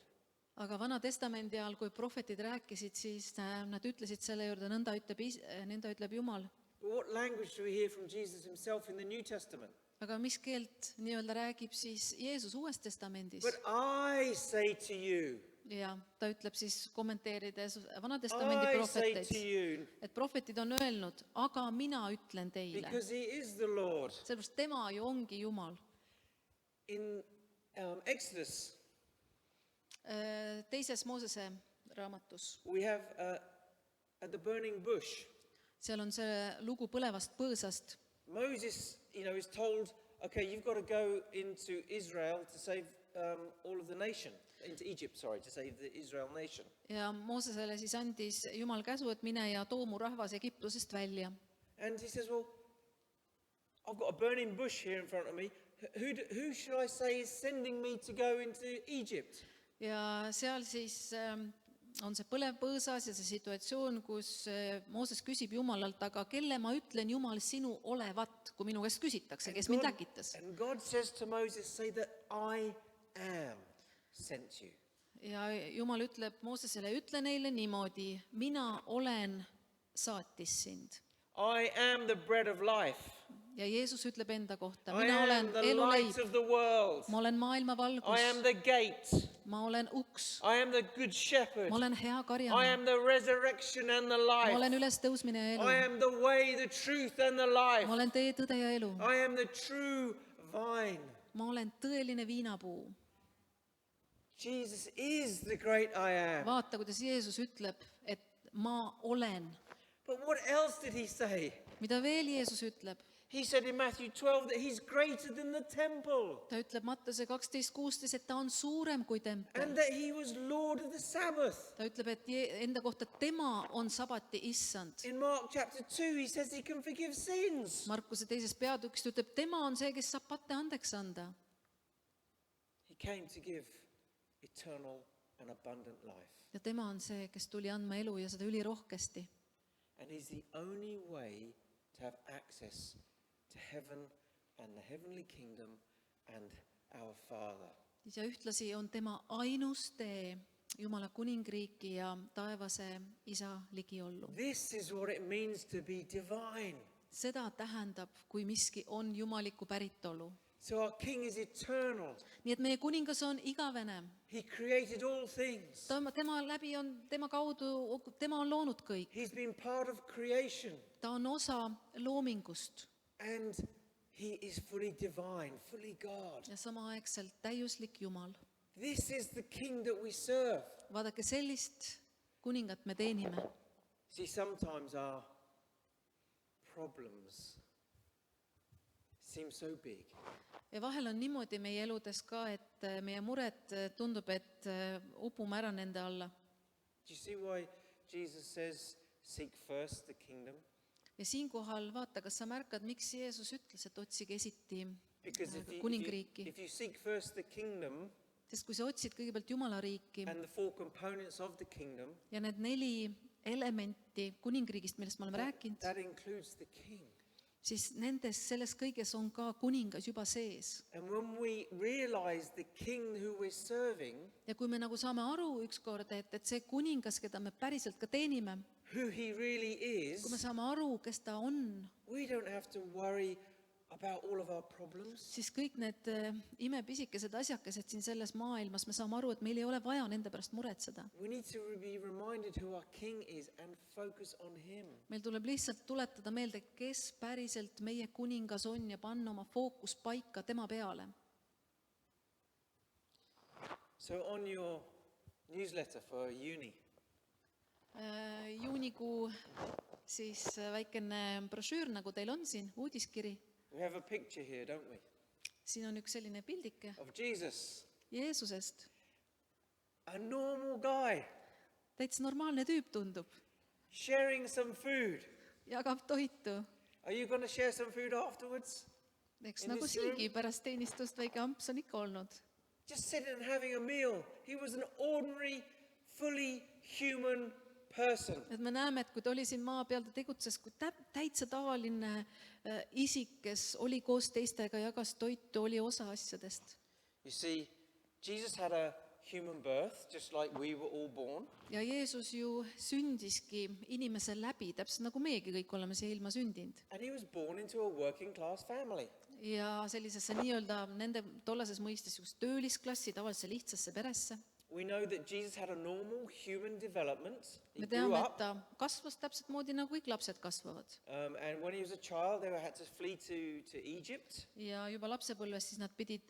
Aga Vana Testamendi ajal, kui prohvetid rääkisid, siis nad ütlesid selle juurde, nõnda ütleb Jumal. But what language do we hear from Jesus himself in the New Testament? aga mis keelt nii-öelda räägib siis Jeesus Uues Testamendis? But I say to you, ja ta ütleb siis kommenteerides Vana-testamendi I say to prohveteid, you, et prohvetid on öelnud, aga mina ütlen teile. because he is the Lord. Sellepärast tema ju ongi Jumal. In Exodus, Teises Moosese raamatus, we have at the burning bush, seal on see lugu põlevast põõsast. Moses, is told, okay, you've got to go into Israel to save all of the nation, into Egypt, to save the Israel nation. Ja Moosesele siis andis Jumal käsu, et mine ja too mu rahvas Egiptusest välja. And he says, well, I've got a burning bush here in front of me. Who should I say is sending me to go into Egypt? Ja seal siis on see põlev põõsas ja see situatsioon, kus Mooses küsib Jumalalt, aga kelle ma ütlen, Jumal, sinu olevat, kui minu käest küsitakse, kes mind äkitas. And God says to Moses, say that I am sent you. Ja Jumal ütleb Moosesele, ütle neile niimoodi, mina olen saatis sind. I am the bread of life. Ja Jeesus ütleb enda kohta, I mina am olen the eluleib, light of the world. ma olen maailma I am valgus, the gate. ma olen uks, I am the good shepherd. ma olen hea I karjane, am the resurrection and the ma olen life. ülestõusmine ja I elu, am the way, the truth and the life. ma olen tee, tõde ja elu, I am the true vine. ma olen tõeline viinapuu. Jesus is the great I am. Vaata, kuidas Jeesus ütleb, et ma olen. But what else did he say? Mida veel Jeesus ütleb? He said in Matthew 12 that he's greater than the temple Ta ütleb Mattuse 12:16, et ta on suurem kui tempel. and that he was Lord of the Sabbath. Ta ütleb, et enda kohta tema on sabati issand. In Mark chapter 2, he says he can forgive sins. Markuse teises peatükis ta ütleb, tema on see, kes saab patte andeks anda. He came to give eternal and abundant life. Ja tema on see, kes tuli andma elu ja seda ülirohkesti. And he's the only way to have access to heaven and the heavenly kingdom and our Father. Ja ühtlasi on tema ainus tee Jumala kuningriiki ja taevase isa ligiollu. This is what it means to be divine. Seda tähendab, kui miski on jumalikku päritolu. So our King is eternal. Nii et meie kuningas on igavene. He created all things. Tema läbi on, tema kaudu, tema on loonud kõik. He's been part of creation. Ta on osa loomingust And he is fully divine, fully God. ja samaaegselt täiuslik Jumal. This is the King that we serve. Vaadake, sellist kuningat me teenime. See, sometimes our problems seem so big. Ja vahel on niimoodi meie eludes ka, et meie mured tundub, et upume ära nende alla. Do you see why Jesus says, seek first the kingdom? Ja siinkohal vaata, kas sa märkad, miks Jeesus ütles, et otsige esiti Because kuningriiki. if you seek first the kingdom Sest kui sa otsid kõigepealt Jumala riiki and the four components of the kingdom, ja need 4 elementi kuningriigist, millest me oleme rääkinud, that includes the king. siis selles kõiges on ka kuningas juba sees. And when we realize the king who we're serving, Ja kui me nagu saame aru ükskord, et see kuningas, keda me päriselt ka teenime, who he really kui me is, saame aru, kes ta on, we don't have to worry about all of our problems. siis kõik need imepisikesed asjakesed siin selles maailmas, me saame aru, et meil ei ole vaja nende pärast muretseda. We need to be reminded who our king is and focus on him. Meil tuleb lihtsalt tuletada meelde, kes päriselt meie kuningas on ja panna oma fookus paika tema peale. So on your newsletter for uni, Juunikuu siis väikene brošüür, nagu teil on siin, uudiskiri. we have a picture here, don't we, Siin on üks selline pildike of Jesus, Jeesusest. a normal guy, Täitsa normaalne tüüp tundub. sharing some food. Jagab toitu. Are you going to share some food afterwards? Eks In nagu this room? siingi pärast teenistust väike amps on ikka olnud. Just sitting and having a meal. He was an ordinary, fully human person. Et me näeme, et kui ta oli siin maa peal, ta tegutses kui täitsa tavaline isik, kes oli koos teistega, jagas toitu, oli osa asjadest. You see, Jesus had a human birth, just like we were all born. ja Jeesus ju sündiski inimese läbi, täpselt nagu meiegi kõik oleme siia ilma sündinud. And he was born into a working class family. Ja sellisesse nii-öelda nende tollases mõistes just töölisklassi, tavalisse lihtsasse peresse. We know that Jesus had a normal human development. He Me grew teame, et up, ta kasvas täpselt moodi, nagu kõik lapsed kasvavad. and when he was a child, they had to flee to Egypt. Ja juba lapsepõlves siis nad pidid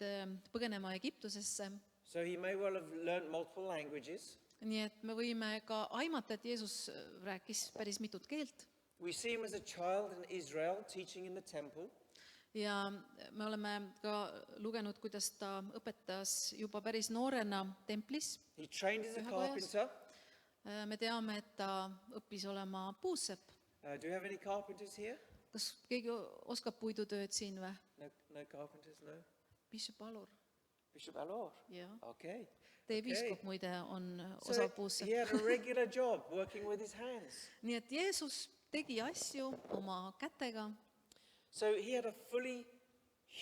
põgenema Egiptusesse. So he may well have learnt multiple languages. Nii et me võime ka aimata, et Jeesus rääkis päris mitut keelt. We see him as a child in Israel teaching in the temple. Ja me oleme ka lugenud, kuidas ta õpetas juba päris noorena templis. He trained as a Pühakojas. carpenter. Me teame, et ta õppis olema puussepp. Do you have any carpenters here? Kas keegi oskab puidutööd siin või? No carpenters, no? Bishop Alur. Bishop Alor? Jah. Okay. Teie Okay. piiskop muide on So osav he puussepp. had a regular job working with his hands. Nii et Jeesus tegi asju oma kätega. So he had a fully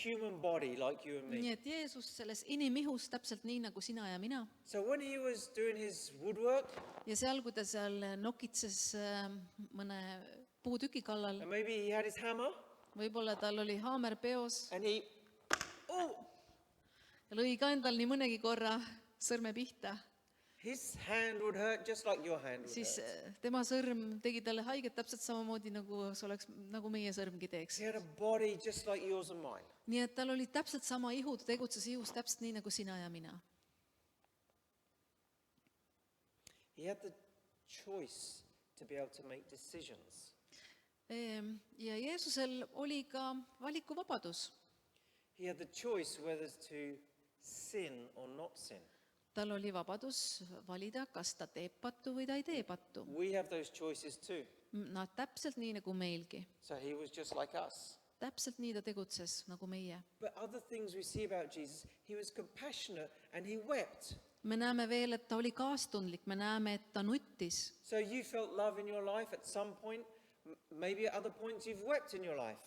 human body like you and Nii me. et Jeesus selles inimihus täpselt nii nagu sina ja mina. So when he was doing his woodwork, Ja seal, kui ta seal nokitses mõne puutüki kallal, and maybe he had his hammer, võib-olla tal oli haamer peos and he, oh, ja lõi ka endal nii mõnegi korra sõrme pihta, his hand would hurt just like your hand would siis hurt. tema sõrm tegi talle haiget täpselt samamoodi, nagu see oleks, nagu meie sõrmgi teeks. He had a body just like yours and mine. Nii et tal oli täpselt sama ihu, ta tegutses ihus täpselt nii nagu sina ja mina. He had the choice to be able to make decisions. Ja Jeesusel oli ka valikuvabadus. He had the choice whether to sin or not sin. Tal oli vabadus valida, kas ta teeb pattu või ta ei tee pattu. We have those choices too. Nad täpselt nii nagu meilgi. So he was just like us. Täpselt nii ta tegutses nagu meie. But other things we see about Jesus, he was compassionate and he wept. Me näeme veel, et ta oli kaastundlik, me näeme, et ta nuttis. So you felt love in your life at some point, maybe at other points you've wept in your life.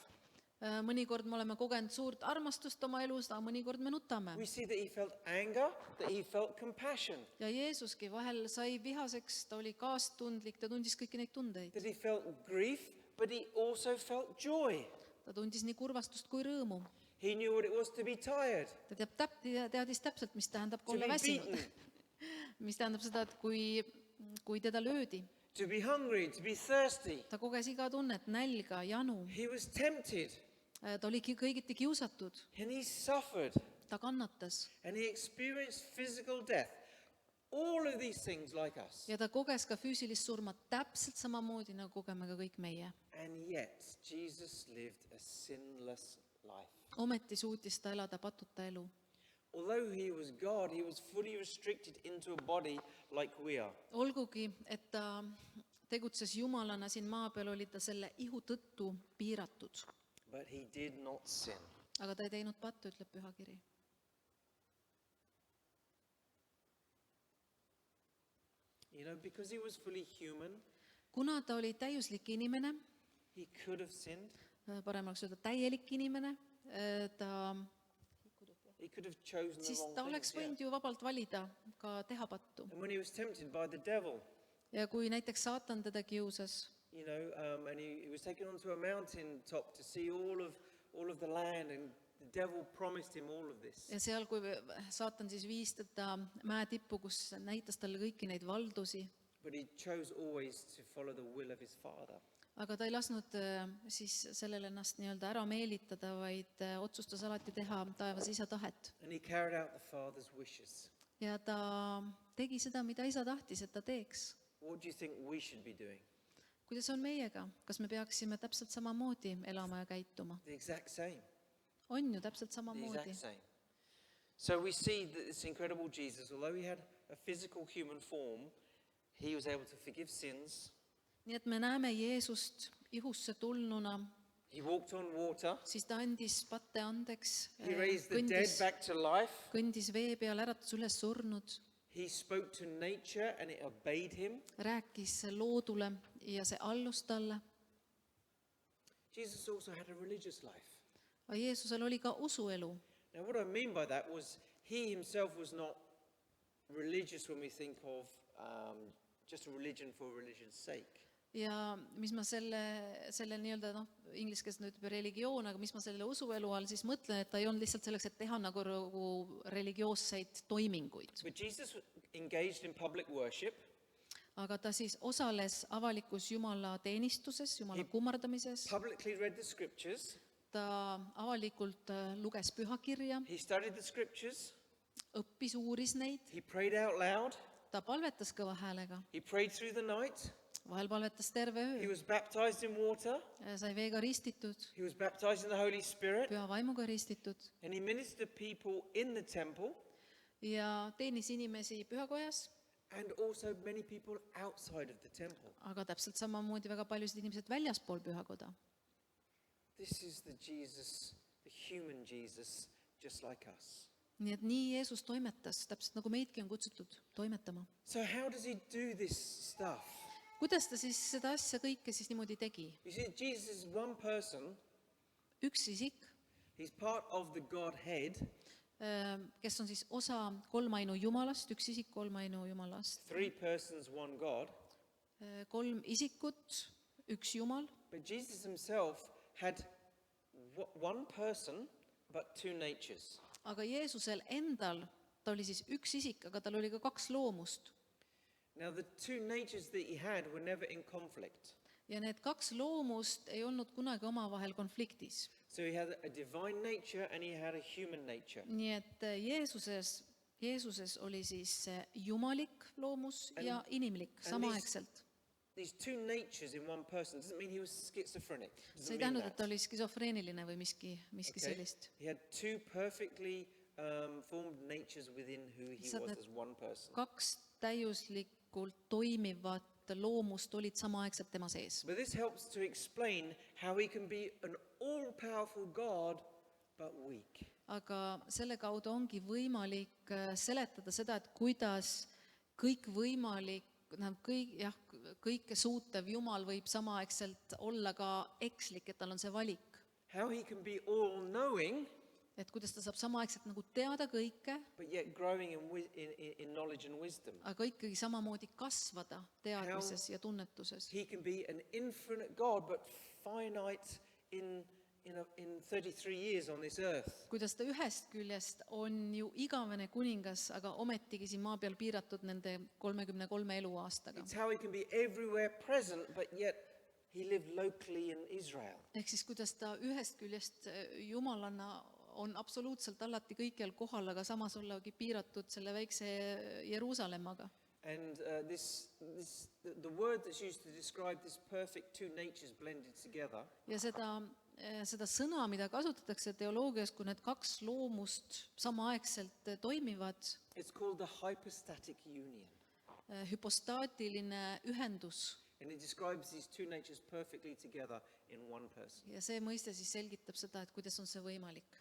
Mõnikord me oleme kogenud suurt armastust oma elus, aga mõnikord me nutame. We see that he felt anger, that he felt compassion, Ja Jeesuski vahel sai vihaseks, ta oli kaastundlik, ta tundis kõiki neid tundeid. that he felt grief, but he also felt joy. Ta tundis nii kurvastust kui rõõmu. He knew what it was to be tired, Ta teadis täpselt, mis tähendab to olla be väsinud. beaten, Mis tähendab seda, et kui teda löödi, to be hungry, to be thirsty. ta koges iga tunnet, nälga, janu. He was tempted Ta oli kõigiti kiusatud, and he suffered ta kannatas and he experienced physical death. All of these things like us. ja ta koges ka füüsilist surma täpselt samamoodi, nagu kogeme ka kõik meie. And yet, Jesus lived a sinless life. Ometi suutis ta elada patuta elu. Although he was God, he was fully restricted into a body like we are. Olgugi, et ta tegutses jumalana siin maa peal, oli ta selle ihu tõttu piiratud. But he did not sin. Aga ta ei teinud pattu, ütleb pühakiri. You know, because he was fully human, Kuna ta oli täiuslik inimene, he could have sinned. parem oleks öelda täielik inimene, He could have chosen the siis wrong ta oleks things. Yeah. võinud ju vabalt valida ka teha pattu. And when he was tempted by the devil, Ja kui näiteks saatan teda kiusas, you know, and he was taken onto a mountain top to see all of the land, and the devil promised him all of this. ja seal, kui saatan siis viis teda mäetippu, kus näitas talle kõiki neid valdusi, But he chose always to follow the will of his father. aga ta ei lasknud siis sellele ennast nii-öelda ära meelitada, vaid otsustas alati teha taevas isa tahet. And he carried out the father's wishes. Ja ta tegi seda, mida isa tahtis, et ta teeks. What do you think we should be doing? Kuidas on meiega? Kas me peaksime täpselt samamoodi elama ja käituma? The exact same. On ju täpselt The samamoodi. exact same. So we see that this incredible Jesus, although he had a physical human form, he was able to forgive sins. Nii et me näeme Jeesust ihusse tulnuna, He walked on water. siis ta andis patte andeks, He raised the dead back to life. kõndis vee peal, äratas üles surnud, He spoke to nature and it obeyed him. rääkis loodule ja see allus talle. Jesus also had a religious life. Aga Jeesusel oli ka usuelu. Now what I mean by that was he himself was not religious when we think of just a religion for religion's sake. ja mis ma selle nii-öelda inglise keeles nüüd ütleb religioon, aga mis ma selle usuelu all siis mõtlen, et ta ei olnud lihtsalt selleks, et teha nagu religioosseid toiminguid. But Jesus engaged in public worship. Aga ta siis osales avalikus Jumala teenistuses, Jumala kummardamises, Publicly read the scriptures. ta avalikult luges pühakirja, He studied the scriptures. õppis, uuris neid, He prayed out loud. ta palvetas kõva häälega, He prayed through the night. vahel palvetas terve He öö, was baptized in water. sai veega ristitud, He was baptized in the Holy Spirit. püha vaimuga ristitud And he ministered people in the temple ja teenis inimesi pühakojas, and also many people outside of the temple. aga täpselt samamoodi väga paljusid inimesed väljaspool pühakoda. This is the Jesus, the human Jesus, just like us. Nii et nii Jeesus toimetas, täpselt nagu meidki on kutsutud toimetama. So how does he do this stuff? Kuidas ta siis seda asja kõike siis niimoodi tegi? You see, Jesus is one person. Üks isik, He's part of the Godhead. kes on siis osa kolmainu Jumalast, üks isik kolmainu Jumalast, 3 persons, 1 God. kolm isikut, üks Jumal, But Jesus himself had one person, but 2 natures. aga Jeesusel endal, ta oli siis üks isik, aga tal oli ka 2 loomust. Now, the 2 natures that he had were never in conflict. Ja need 2 loomust ei olnud kunagi omavahel konfliktis. So he had a divine nature and he had a human nature. Nii et Jeesuses oli siis see jumalik loomus ja inimlik samaaegselt. These 2 natures in one person doesn't mean he was schizophrenic. Doesn't See ei mean tähendanud, that. et ta oli skisofreeniline või miski Okay? sellist. He had 2 perfectly formed natures within who he Saad was need as one person. 2 täiuslikult toimivat loomust olid samaaegselt tema sees. But this helps to explain how he can be an all-powerful God, but weak. Aga selle kaudu ongi võimalik seletada seda, et kuidas kõikvõimalik, kõike suutev Jumal võib samaaegselt olla ka ekslik, et tal on see valik. How he can be all-knowing, Et kuidas ta saab samaaegselt nagu teada kõike, but yet growing in knowledge and wisdom. aga ikkagi samamoodi kasvada teadmises ja tunnetuses. He can be an infinite God, but finite in 33 years on this earth. Kuidas ta ühest küljest on ju igavene kuningas, aga ometigi siin maa peal piiratud nende 33 eluaastaga. It's how he can be everywhere present, but yet he lived locally in Israel. Ehk siis kuidas ta ühest küljest jumalana on absoluutselt alati kõikjal kohal, aga samas ollagi piiratud selle väikse Jeruusalemmaga. And the word that's used to describe this perfect 2 natures blended together Ja seda sõna, mida kasutatakse teoloogias, kui need 2 loomust samaaegselt toimivad, it's called the hypostatic union. hüpostaatiline ühendus. And it describes these 2 natures perfectly together in one person. Ja see mõiste siis selgitab seda, et kuidas on see võimalik.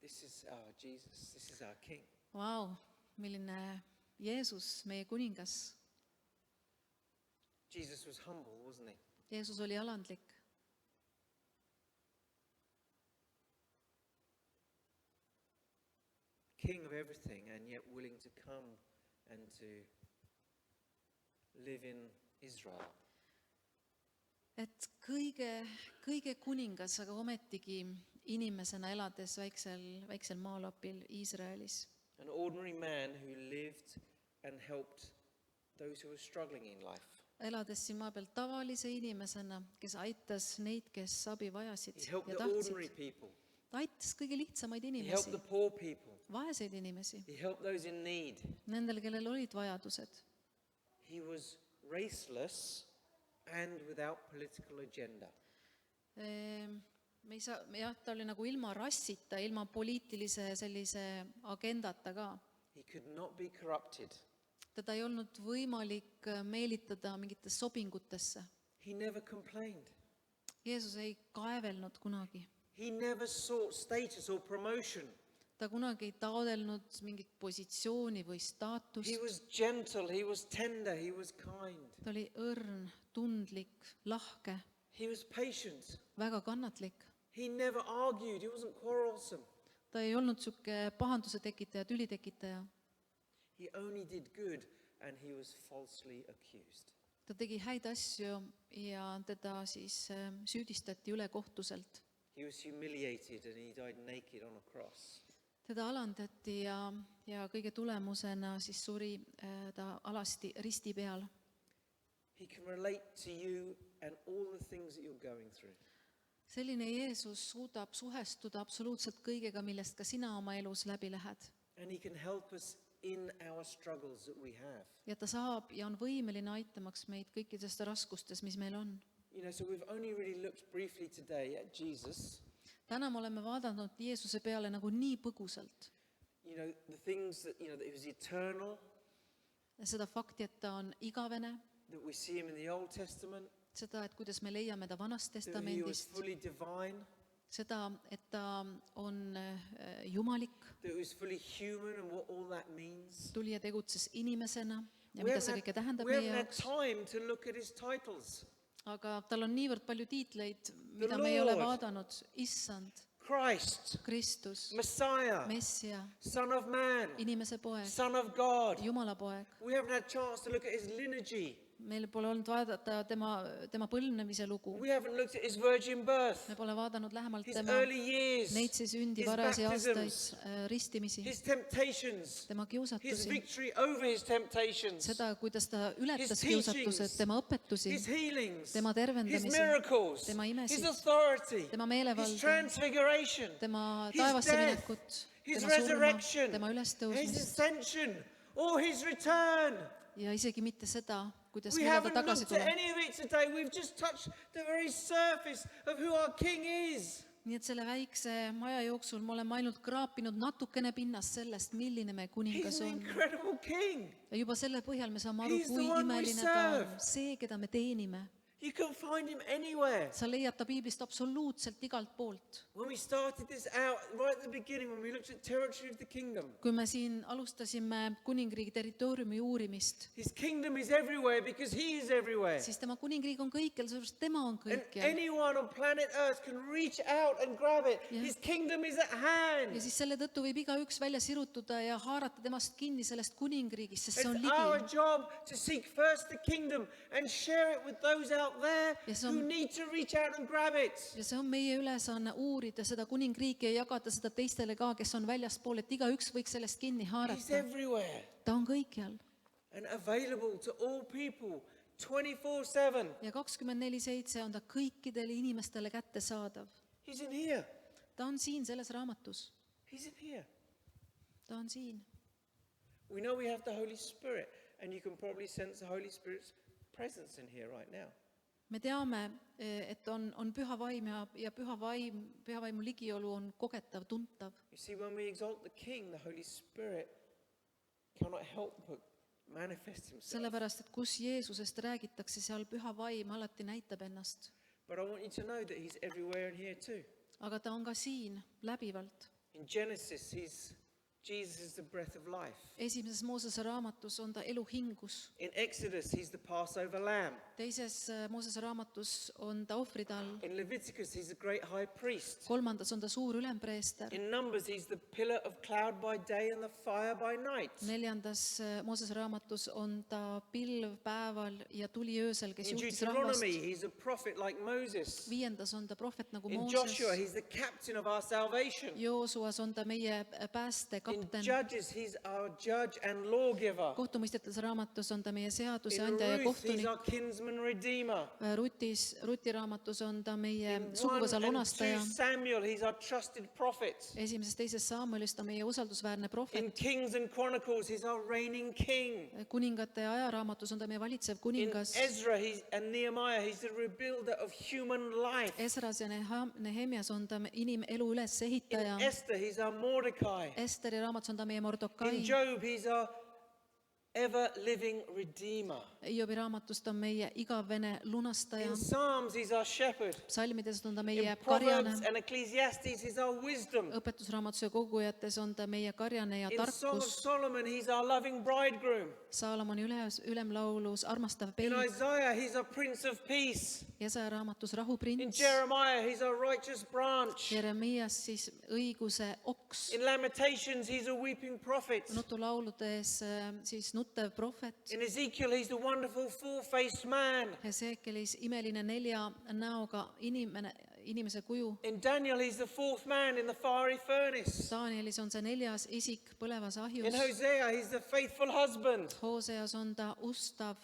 This is our Jesus, this is our King. Vau, milline Jeesus, meie kuningas. Jesus was humble, wasn't he? Jeesus oli alandlik. King of everything, and yet willing to come and to live in Israel. Et kõige kuningas, aga ometigi inimesena elades väiksel maalapil Iisraelis. An ordinary man who lived and helped those who were struggling in life. Elades siin maa peal tavalise inimesena, kes aitas neid, kes abi vajasid He helped ja the ordinary tahtsid. people. Ta aitas kõige lihtsamaid He helped inimesi, the poor people. vaeseid inimesi, He helped those in need. nendel, kellel olid vajadused. He was raceless and without political agenda. Me ei saa, jah, ta oli nagu ilma rassita, ilma poliitilise sellise agendata ka. He could not be corrupted. Teda ei olnud võimalik meelitada mingitesse sobingutesse. He never complained. Jeesus ei kaevelnud kunagi. He never sought status or promotion. Ta kunagi ei taodelnud mingit positsiooni või He staatust. was gentle, he was tender, he was kind. Ta oli õrn, tundlik, lahke, He was patient. väga kannatlik. He never argued, he wasn't quarrelsome. Ta ei olnud niisugune pahanduse tekitaja, tüli tekitaja. He only did good and he was falsely accused. ta tegi häid asju ja teda siis süüdistati ülekohtuselt. He was humiliated and he died naked on a cross. teda alandati ja kõige tulemusena siis suri ta alasti risti peal. He can relate to you and all the things that you're going through. Selline Jeesus suudab suhestuda absoluutselt kõigega, millest ka sina oma elus läbi lähed. And he can help us in our struggles that we have. Ja ta saab ja on võimeline aitamaks meid kõikidest raskustes, mis meil on. You know, so we've only really looked briefly today at Jesus. Täna me oleme vaadanud Jeesuse peale nagu nii põgusalt. You know, the things that, that he was eternal, Seda fakti, et ta on igavene, that we see him in the Old Testament, seda, et kuidas me leiame ta Vanast that he was Testamendist, fully divine, seda, et ta on jumalik, that he was fully human and what all that means. tuli ja tegutses inimesena ja We mida see haven't kõike tähendab we meie haven't had jaoks. time to look at his titles. Aga tal on niivõrd palju tiitleid, mida me ei ole Lord. vaadanud. Issand, Christ, Kristus, Messiah, Messia, Son of Man, inimese poeg, Son of God. Jumala poeg. We haven't had chance to look at his lineage. Meil pole olnud vaadata tema põlvnemise lugu. We haven't looked at his virgin birth, Me pole vaadanud lähemalt his tema early years, neitsi sündi, his varasi aastaid, baptisms, ristimisi, his temptations, tema his kiusatusi, victory over his temptations, seda, kuidas ta ületas His teachings, kiusatused, tema õpetusi, his healings, tema his tervendamisi, miracles, tema imesid, his authority, tema his meelevalda, transfiguration, tema his taevasse death, minekut, his tema surma, resurrection, tema his ülestõusmist ascension, or his return. ja isegi mitte seda, kuidas We millal ta haven't tagasi looked at tuleb. any of it today. We've just touched the very surface of who our King is. Nii et selle väikse aja jooksul me oleme ainult kraapinud natukene pinnast sellest, milline me He's kuningas an on. incredible King. Ja juba selle põhjal me saame aru, He's the kui one we imeline ta on. serve. See, keda me teenime. You can find him anywhere. Sa leiad ta piiblist absoluutselt igalt poolt. When we started this out, right at the beginning, when we looked at territory of the kingdom, Kui me siin alustasime kuningriigi territooriumi uurimist, his kingdom is everywhere because he is everywhere. siis tema kuningriik on kõikjal, sellepärast tema on And kõikjal. anyone on planet Earth can reach out and grab it. Yeah. His kingdom is at hand. Ja siis selle tõttu võib igaüks välja sirutuda ja haarata temast kinni sellest kuningriigist, sest see on It's our ligi. job to seek first the kingdom and share it with those out there Ja see who on- need to reach out and grab it. Ja see on meie ülesanne uurida seda kuningriiki ja jagada seda teistele ka, kes on väljaspool, et igaüks võiks sellest kinni He's haarata. everywhere Ta on kõikjal and available to all people 24/7. ja 24/7 on ta kõikidele inimestele kättesaadav. He's in here. Ta on siin selles raamatus. He's in here. Ta on siin. We know we have the Holy Spirit, and you can probably sense the Holy Spirit's presence in here right now. Me teame, et on püha vaim ja püha vaimu ligiolu on kogetav, tuntav. You see, when we exalt the King, the Holy Spirit cannot help but manifest himself. Sellepärast, et kus Jeesusest räägitakse, seal püha vaim alati näitab ennast. But I want you to know that he's everywhere in here too. Aga ta on ka siin läbivalt. In Genesis, Jesus is the breath of life. Esimeses Moosese raamatus on ta elu hingus. In Exodus, he's the Passover lamb. Teises Moosese raamatus on ta ohvritall. In Leviticus, he's the great high priest. Kolmandas on ta suur ülempreester. In Numbers, he's the pillar of cloud by day and the fire by night. Neljandas Moosese raamatus on ta pilv päeval ja tuli öösel, kes In juhtis rahvast. Deuteronomy, he's a prophet like Moses. Viiendas on ta prohvet nagu In Joshua, Mooses. he's the captain of our salvation. Joosuas on ta meie In päästekapten. Judges, he's our judge and lawgiver. Kohtumõistetes raamatus on ta meie In seadusandja ja Ruth, he's kohtunik. our kinsman redeemer. Ruti raamatus on ta meie In 1 suguvõsa and 2 lunastaja. Samuel, he's our trusted prophet. Esimeses-teises Saamuelis ta meie usaldusväärne In prohvet. Kings and Chronicles, he's our reigning king. Kuningate ajaraamatus on ta meie valitsev In kuningas. Ezra and Nehemiah, he's the rebuilder of human life. Esras ja Nehemias on ta inimelu In ülesehitaja. Esther, he's our Mordecai. Esteri raamatus on ta meie In Mordokai. Job, he's our ever-living Redeemer. Hiobi raamatust on meie igavene lunastaja, In Psalms, he's our shepherd. psalmides on ta In meie Proverbs karjane, and Ecclesiastes, he's our wisdom. õpetusraamatus ja kogujates on ta meie karjane ja In Song of tarkus, Solomon, he's our loving bridegroom. Saalomoni ülemlaulus armastav In pelg, Isaiah, he's our Prince of Peace. Jesaja raamatus In rahuprints, Jeremiah, he's our righteous branch. Jeremias siis õiguse oks, In Lamentations, he's a weeping prophet. nutulauludes siis nuttev prohvet, In Ezekiel, he's the wonderful four-faced man. Hesekelis imeline 4 näoga inimese kuju, In Daniel, he's the fourth man in the fiery furnace. Daanielis on see 4. isik põlevas In ahjus, Hosea, he's the faithful husband. Hooseas on ta ustav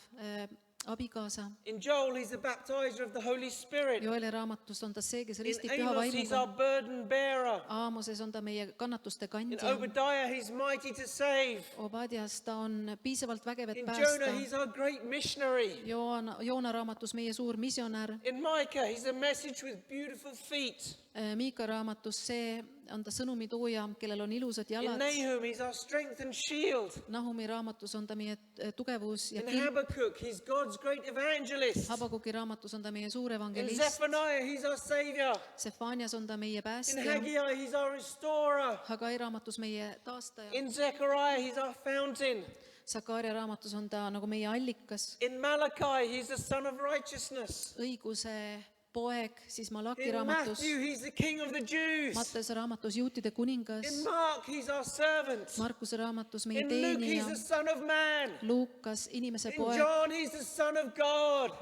abikaasa, In Joel, he's the baptizer of the Holy Spirit. Joeli raamatus on ta see, kes In ristib püha Amos, he's our vaimuga, burden bearer. Aamoses on ta meie kannatuste In kandja, Obadiah, he's mighty to save. Obadias ta on piisavalt vägev, et In päästa, Jonah, he's our great missionary. Joona raamatus meie suur misionär, In Micah, he's a message with beautiful feet. Miika raamatus see on ta sõnumitooja, kellel on ilusad In jalad, Nahum, he's our strength and shield. Nahumi raamatus on ta meie tugevus ja In kilp, Habakkuk, he's God's great evangelist. Habakuki raamatus on ta meie suur In evangelist, Zephaniah, he's our savior. Sefanias on ta meie In päästja, Haggai, he's our restorer. Hagai raamatus meie taastaja, In Zechariah, he's our fountain. Sakaaria raamatus on ta nagu meie allikas, In Malachi, he's the son of righteousness. õiguse poeg, siis Malaki In raamatus, Matthew, he's the king of the Jews. Mattuse raamatus juutide kuningas, In Mark, he's our servant. Markuse raamatus meie In Luke, he's teenija, the son of man. Luukas inimese In poeg, John, he's the son of God.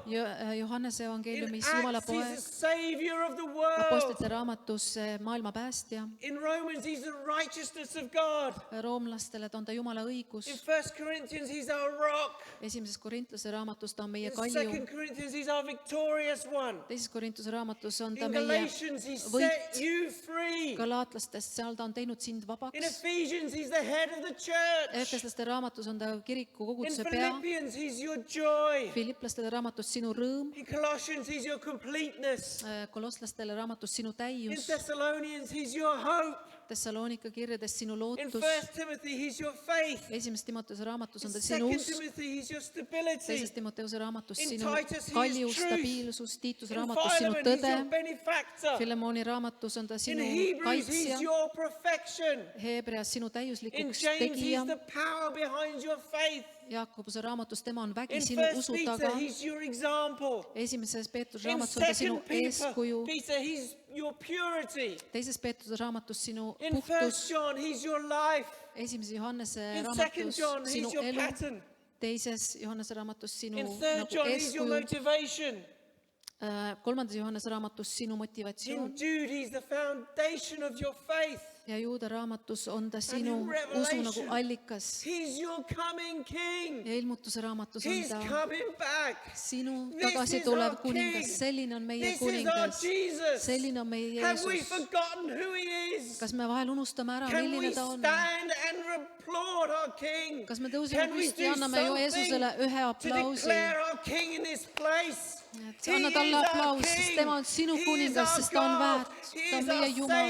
Johannese In evangeeliumis Jumala Acts, he's poeg, the savior of the world. Apostlite raamatus maailma päästja, In Romans, he's the righteousness of God. roomlastele ta on ta Jumala õigus, In 1 Corinthians, he's our rock. esimeses Korintlase raamatus ta on meie In kalju, 2 Corinthians, he's our victorious one. teises Korintuse raamatus on ta In meie Galatians, he set võit, you free. Galaatlastest, seal ta on teinud sind In vabaks, Ephesians, he's the head of the church. Efeslaste raamatus on ta kiriku In koguduse pea, Philippians, he's your joy. Filiplastele raamatus sinu rõõm, In Colossians, he's your completeness. kolosslastele raamatus sinu In täius, Thessalonians, he's your hope. Thessaloonika kirjades sinu In lootus, 1 Timothy, he's your faith. esimeses Timoteuse raamatus In on ta sinu 2 usk, Timothy, he's your stability. teises Timoteuse raamatus In sinu Titus, he is kaljus, truth. stabiilsus, Tiituse In raamatus sinu Philemon, he's tõde, your benefactor. Filemoni raamatus on ta In sinu Hebrews, he's kaitsja, your perfection. Hebreas sinu In täiuslikuks James, tegija, he's the power behind your faith. Jaakobuse raamatus tema on vägi In sinu 1 usu Peter, taga, he's your example. esimeses Peetruse In raamatus on ta sinu 2 eeskuju, Peter, he's your purity. teises Peetruse raamatus sinu In 1 puhtus, John, he's your life. esimeses Johannese In 2 raamatus John, sinu he's your elu, pattern. teises Johannese raamatus sinu In 3 nagu John, he's your eeskuju, motivation. kolmandas Johannese raamatus sinu In motivatsioon Jude, he's the foundation of your faith. ja Juuda raamatus on ta in sinu usu Revelation, nagu allikas He's your coming king. ja ilmutuse raamatus on He's ta coming back. sinu This tagasi is tulev our kuningas, king. selline on meie This is our kuningas, Jesus. selline on meie Have we Jeesus. forgotten who he is? Kas me vahel unustame ära, Can we milline ta on? stand and applaud our king? Kas me tõuseme Can we püsti do ja anname ju something Jeesusele ühe to aplausi? declare our king in this place? Et anna talle aplaus, sest tema on sinu kuningas, sest ta on väärt. Ta on meie Jumal,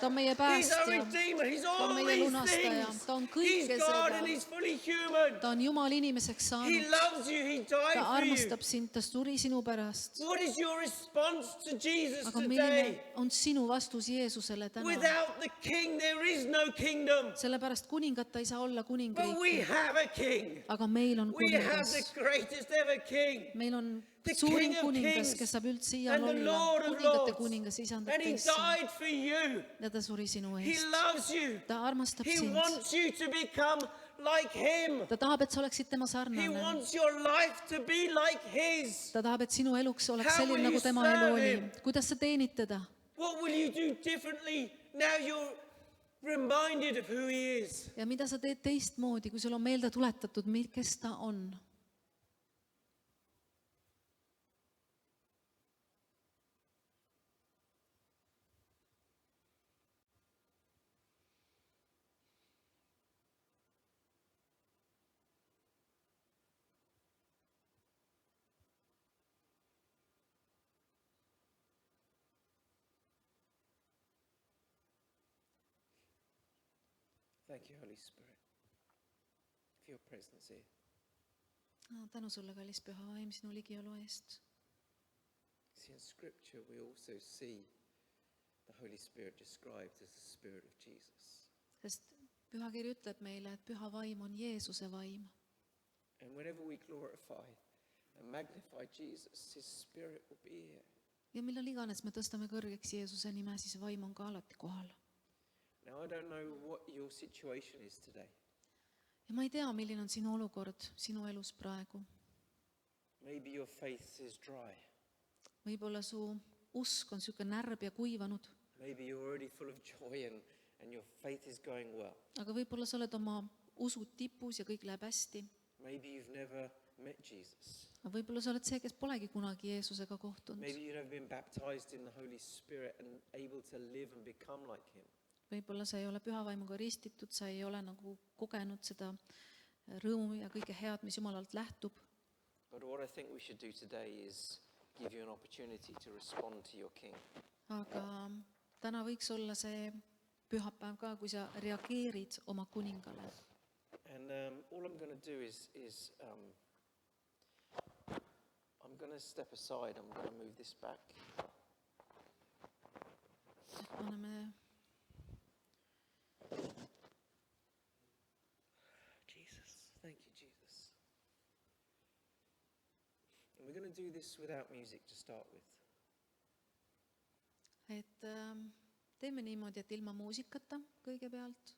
ta on meie päästja, ta on meie lunastaja, ta on kõike seda. Ta on Jumal inimeseks He saanud, loves you, he ta died for you. armastab sind, ta suri sinu pärast. What is your response to Jesus Aga today? milline on sinu vastus Jeesusele täna? Without the king, there is no kingdom. Sellepärast kuningata ei saa olla But we kuningriiki, have a king. aga meil on We have the kuningas. greatest ever king. Meil on The suurim King of kuningas, Kings kes saab üldse iial and the olla, Lord of kuningate Lords. kuningas, isandate And he issand. died for you. Ja ta suri sinu He eest. loves you. Ta armastab He sind. wants you to become like him. Ta tahab, et sa oleksid tema He sarnane. wants your life to be like his. Ta tahab, et sinu eluks oleks How selline, will nagu you tema serve elu oli. him? Kuidas sa teenid teda? What will you do differently now you're reminded of who he is? Ja mida sa teed teistmoodi, kui sul on meelde tuletatud, kes ta on? Thank you, Holy Spirit. for your presence here. Tänu sulle, kallis püha vaim, sinu ligiolu eest. See, in Scripture we also see the Holy Spirit described as the Spirit of Jesus. Sest pühakiri ütleb meile, et püha vaim on Jeesuse vaim. And whenever we glorify and magnify Jesus, His Spirit will be here. Ja millal iganes me tõstame kõrgeks Jeesuse nime, siis vaim on ka alati kohal. Now, I don't know what your situation is today. Ja ma ei tea, milline on sinu olukord sinu elus praegu. Maybe your faith is dry. Võib-olla su usk on niisugune närb ja kuivanud, Maybe you're already full of joy and your faith is going well. aga võib-olla sa oled oma usu tipus ja kõik läheb hästi. Maybe you've never met Jesus. Aga võib-olla sa oled see, kes polegi kunagi Jeesusega kohtunud. Maybe you've never been baptized in the Holy Spirit and able to live and become like Him. Võib-olla sa ei ole pühavaimuga ristitud, sa ei ole nagu kogenud seda rõõmu ja kõike head, mis Jumalalt lähtub. But what I think we should do today is give you an opportunity to respond to your King. Aga täna võiks olla see pühapäev ka, kui sa reageerid oma kuningale. And all I'm going to do is I'm going to step aside. I'm going to move this back. Paneme Jesus, thank you, Jesus. And we're going to do this without music to start with. Teeme niimoodi, et ilma muusikata kõigepealt.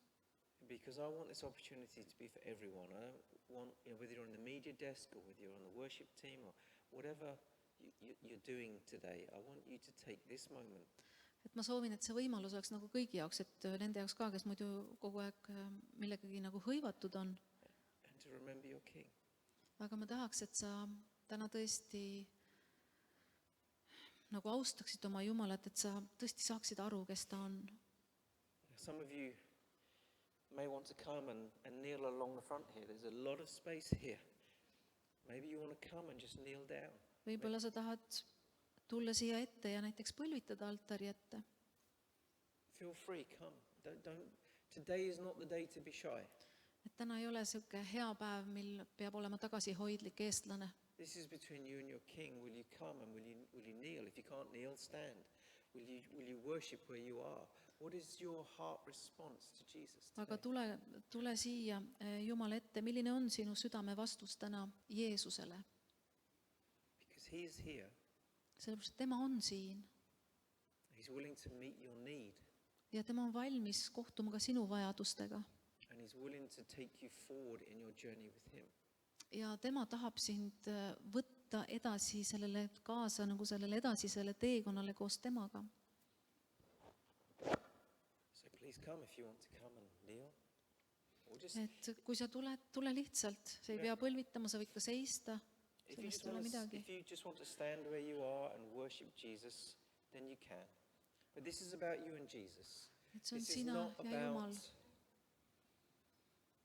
Because I want this opportunity to be for everyone. I don't want, whether you're on the media desk or whether you're on the worship team or whatever you're doing today, I want you to take this moment Et ma soovin, et see võimalus oleks nagu kõigi jaoks, et nende jaoks ka, kes muidu kogu aeg millegagi nagu hõivatud on. and to remember your King. Aga ma tahaks, et sa täna tõesti nagu austaksid oma Jumalat, et sa tõesti saaksid aru, kes ta on. Some of you may want to come and kneel along the front here. There's a lot of space here. Maybe you want to come and just kneel down. Võib-olla sa tahad tulla siia ette ja näiteks põlvitada altari ette. Feel free, come. Today is not the day to be shy. Et täna ei ole selline hea päev, mil peab olema tagasihoidlik eestlane. This is between you and your King. Will you come and will you kneel? If you can't kneel, stand. Will you worship where you are? What is your heart response to Jesus Aga today? tule siia Jumala ette, milline on sinu südame vastus täna Jeesusele? Because He is here. Sellepärast, et tema on siin He's willing to meet your need. ja tema on valmis kohtuma ka sinu vajadustega. And He's willing to take you forward in your journey with Him. Ja tema tahab sind võtta edasi sellele kaasa nagu sellele edasisele teekonnale koos temaga. So please come if you want to come and kneel. Or just, Et kui sa tule lihtsalt, sa ei pea põlvitama, sa võid ka seista, if you sellest just ei ole want to, midagi. if you just want to stand where you are and worship Jesus, then you can. But this is about you and Jesus. Et see on This is sina not ja Jumal.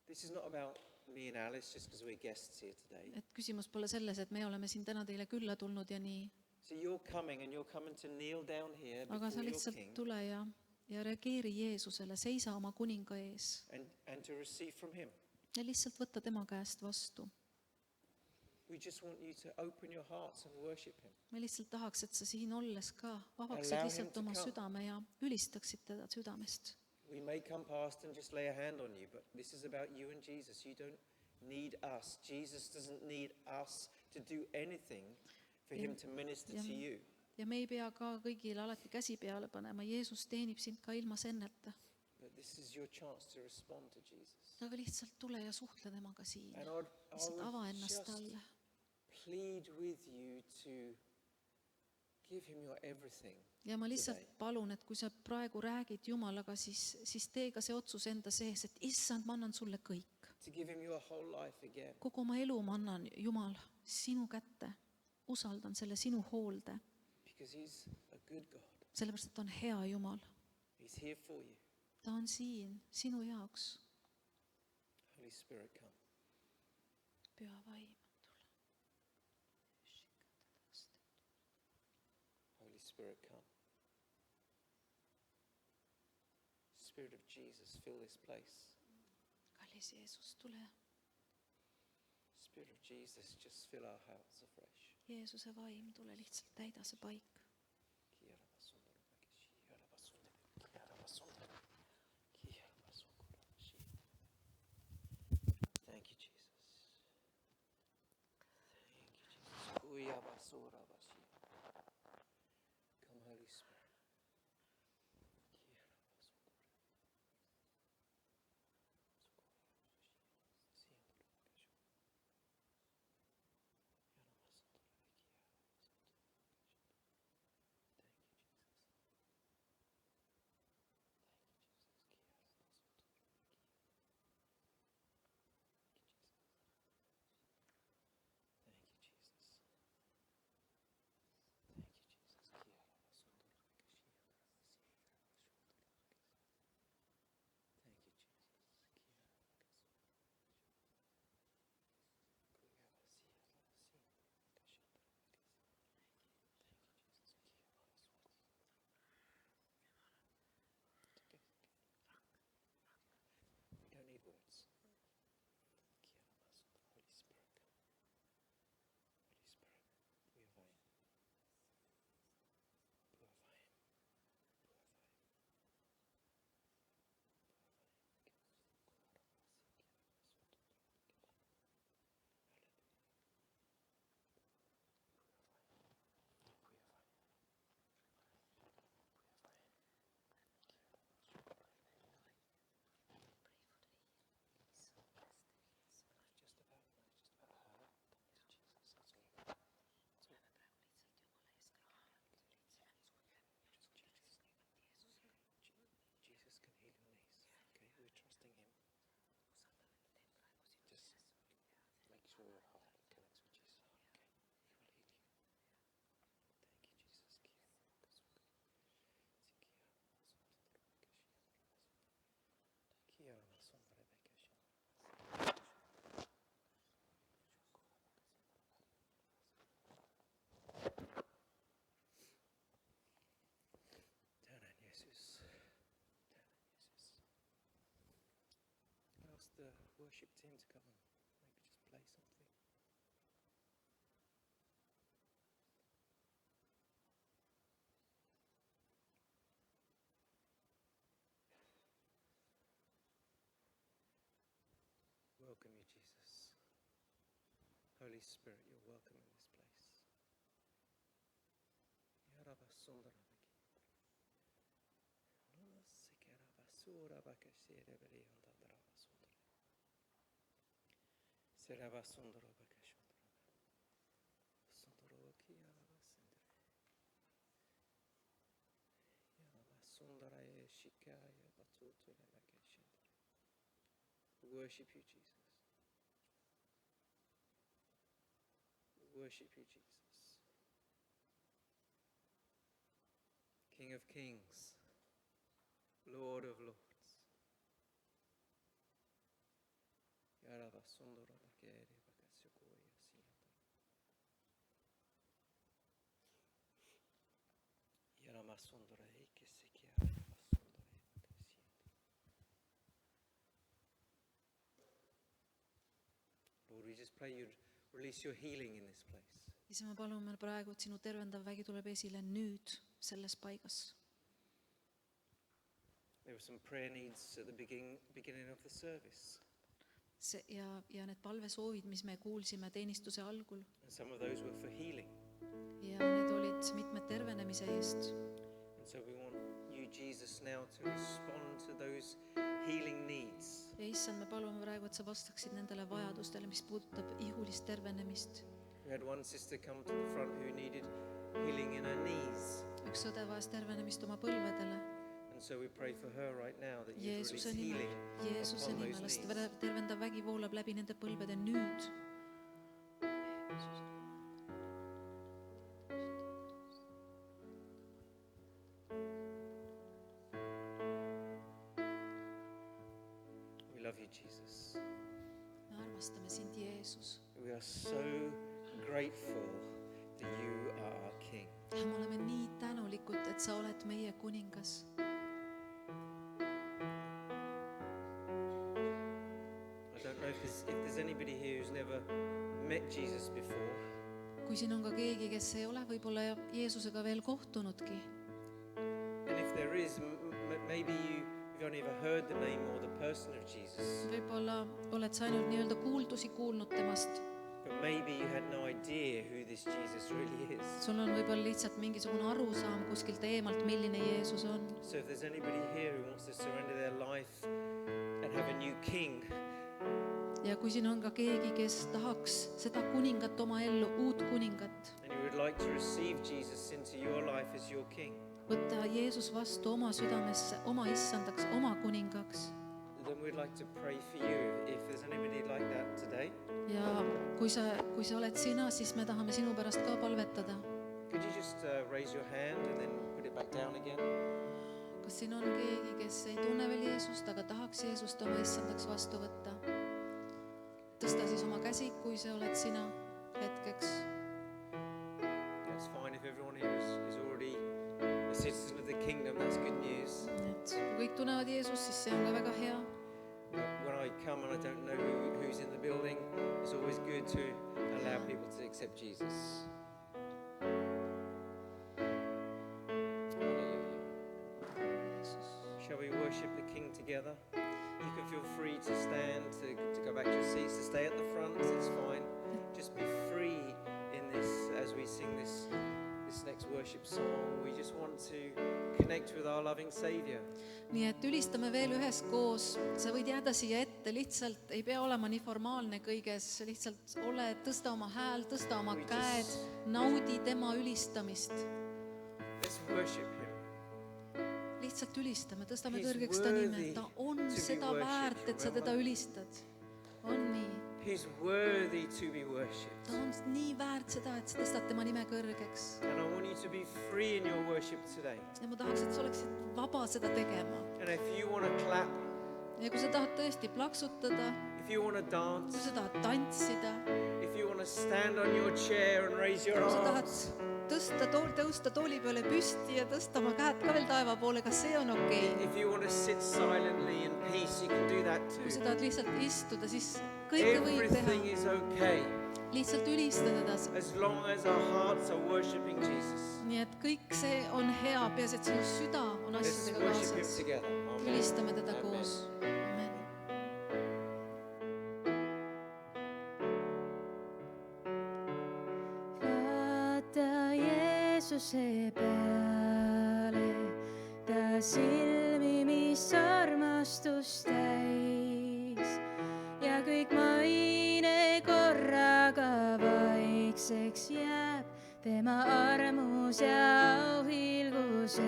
This is not about me and Alice just because we're guests here today. Et küsimus pole selles, et me oleme siin täna teile külla tulnud ja nii. So you're coming to kneel down here Aga sa before your lihtsalt King tule ja reageeri Jeesusele, seisa oma kuninga ees and to receive from Him. ja lihtsalt võtta tema käest vastu. We just want you to open your hearts and worship Him. Me lihtsalt tahaks, et sa siin olles ka vabaksid Allow him lihtsalt to oma come. südame ja ülistaksid teda südamest. We may come past and just lay a hand on you, but this is about you and Jesus. You don't need us. Jesus doesn't need us to do anything for Him to minister to you. Ja me ei pea ka kõigile alati käsi peale panema. Jeesus teenib sind ka ilma senneta. But this is your chance to respond to Jesus. Aga lihtsalt tule ja suhtle temaga siin. And I Lihtsalt ava would ennast just talle. plead with you to give Him your everything. Ja ma lihtsalt palun, et kui sa praegu räägid Jumalaga, siis tee ka see otsus enda sees, et issand, ma annan sulle kõik. To give Him your whole life again. Kogu oma elu ma annan, Jumal, sinu kätte. Usaldan selle sinu hoolde. Because He's a good God. Sellepärast, et ta on hea Jumal. He's here for you. Ta on siin sinu jaoks. Holy Spirit, come. Püha vaim, tule. Holy Spirit, come. Spirit of Jesus, fill this place. Kallis Jeesus, tule Spirit of Jesus, just fill our hearts afresh. Jeesuse vaim, tule lihtsalt täida see paik. Thank you, Jesus. Thank you, Jesus. Come, Holy Spirit. We don't need words. Holy Spirit, come. Holy Spirit, purify him. Purify him. Just about her. That's all. Jesus can heal your knees. Okay, we're trusting him. Just make sure your heart connects with Jesus' heart. Okay, he will heal you. Thank you, Jesus. Tänan, Jesus. Ask the worship team to come and maybe just play something. Welcome you, Jesus. Holy Spirit, you're welcome in this place. We worship you, Jesus. We worship you, Jesus. King of kings, Lord of lords. Lord, we just pray you'd release your healing in this place. isa, ma palun meil praegu, et sinu tervendav vägi tuleb esile nüüd selles paigas. There were some prayer needs at the beginning of the service. Ja need palvesoovid, mis me kuulsime teenistuse algul, And some of those were for healing. ja need olid mitmed tervenemise eest. And so we want you, Jesus, now to respond to those healing needs. Ja issand, me palume praegu, et sa vastaksid nendele vajadustele, mis puudutab ihulist tervenemist. We had one sister come to the front who needed healing in her knees. Üks õde vajas tervenemist oma põlvedele. And so we pray for her right now that you release Jeesuse nimel, healing Jeesuse upon nimel, those sest knees. tervendav vägi voolab läbi nende põlvede nüüd. We love you, Jesus. Me armastame sind, Jeesus. We are so grateful that you are our King. Ja me oleme nii tänulikud, et sa oled meie kuningas. I don't know if there's anybody here who's never met Jesus before, kui siin on ka keegi, kes ei ole võib-olla Jeesusega veel kohtunudki, and if there is, maybe you've only ever heard the name or the person of Jesus, võib-olla oled sa ainult nii-öelda kuuldusi kuulnud temast, but maybe you had no idea who this Jesus really is. sul on võib-olla lihtsalt mingisugune arusaam kuskilt eemalt, milline Jeesus on. So if there's anybody here who wants to surrender their life and have a new king, Ja kui siin on ka keegi, kes tahaks seda kuningat oma ellu, uut kuningat, and you would like to receive Jesus into your life as your king, võtta Jeesus vastu oma südamesse, oma issandaks, oma kuningaks. then we'd like to pray for you. If there's anybody like that today, Ja kui sa oled sina, siis me tahame sinu pärast ka palvetada. could you just raise your hand and then put it back down again? Kas siin on keegi, kes ei tunne veel Jeesust, aga tahaks Jeesust oma issandaks vastu võtta? Tõsta siis oma käsi, kui see oled sina hetkeks. That's fine if everyone here is already a citizen of the kingdom. That's good news. Et kui kõik tunnevad Jeesust, siis see on ka väga hea. When I come and I don't know who's in the building, it's always good to allow people to accept Jesus. Hallelujah. Shall we worship the King together? You can feel free to stand, to go back to your seats, to stay at the front. It's fine. Just be free in this as we sing this next worship song. We just want to connect with our loving Savior. Nii et ülistame veel üheskoos. Sa võid jääda siia ette, lihtsalt ei pea olema nii formaalne kõiges, lihtsalt ole, tõsta oma hääl, tõsta oma käed, naudi tema ülistamist. Let's worship Him. Lihtsalt ülistame, tõstame He's kõrgeks ta worthy nime. Ta on to be seda worshipped, väärt, et sa teda remember? ülistad. On nii. He's worthy to be worshipped. Ta on nii väärt seda, et sa tõstad tema nime kõrgeks. And I want you to be free in your worship today. Ja ma tahaks, et sa oleksid vaba seda tegema. And if you want to clap, Ja kui sa tahad tõesti plaksutada, if you want to kui dance, sa tahad tantsida, if you want to stand on your chair and raise your kui sa tahad arms, tõusta tooli peale püsti ja tõsta oma käed ka veel taeva poole, kas see on okei? if you want to sit silently in peace, you can do that Kui sa too. tahad lihtsalt istuda, siis kõike võib Everything teha. is okay Lihtsalt ülista teda. as long as our hearts are worshiping Jesus. Nii et kõik see on hea, peaasi, et sinu süda on Let's asjadega worship Him kaasas. together. Amen. Ülistame teda Amen. koos. Amen. Vaata Jeesuse peale, ta silmi, mis armastust täis ja kõik maine korraga vaikseks jääb tema armus ja auhilguses.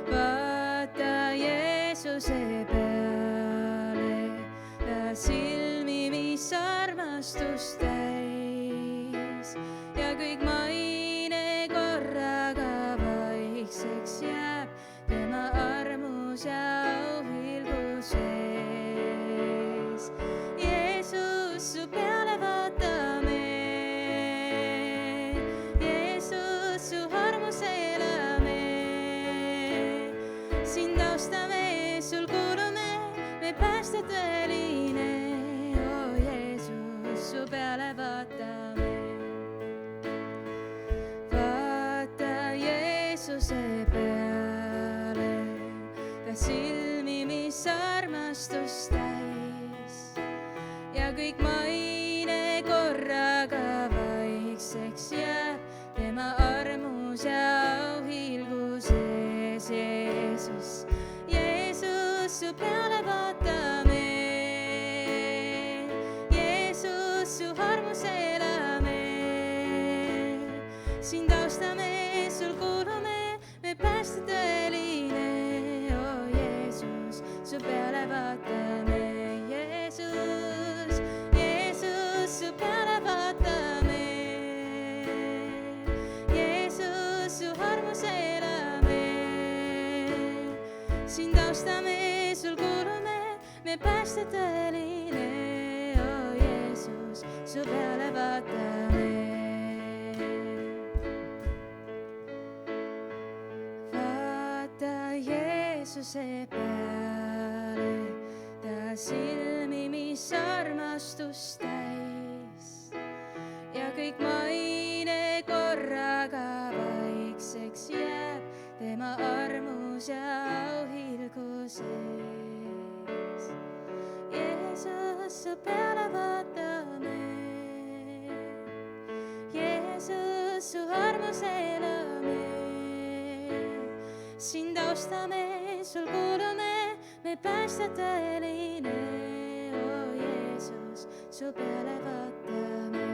Vaata Jeesuse peale, ta silmi, mis armastust täis ja kõik maine korraga vaikseks jääb tema armus ja auhilguses. Jeesus, su peale vaatame, Jeesus, su armus elame, sind austame, sul kuulume, me päästa tõeline. Oh Jeesus, su peale vaatame. Vaata Jeesuse peale, ta silmi, mis armastust täis ja kõik maine korraga vaikseks jääb tema armus ja auhilguses. Jeesus, Jeesus, su peale vaatame, Jeesus, su armus elame, sind austame, sul kuulume, me päästa tõeline. Oh Jeesus, su peale vaatame, Jeesus, Jeesus, su peale vaatame, Jeesus, su armus elame, sind austame, sul kuulume, me päästa tõeline. Oh Jeesus, su peale vaatame. Vaata Jeesuse peale, ta silmi, mis armastust täis ja kõik maine korraga vaikseks jääb tema armus ja auhilgu sees. Jeesus, su peale vaatame, Jeesus, su armus elame, sind austame, sul kuulume, me päästa tõeline, o Jeesus, su peale vaatame.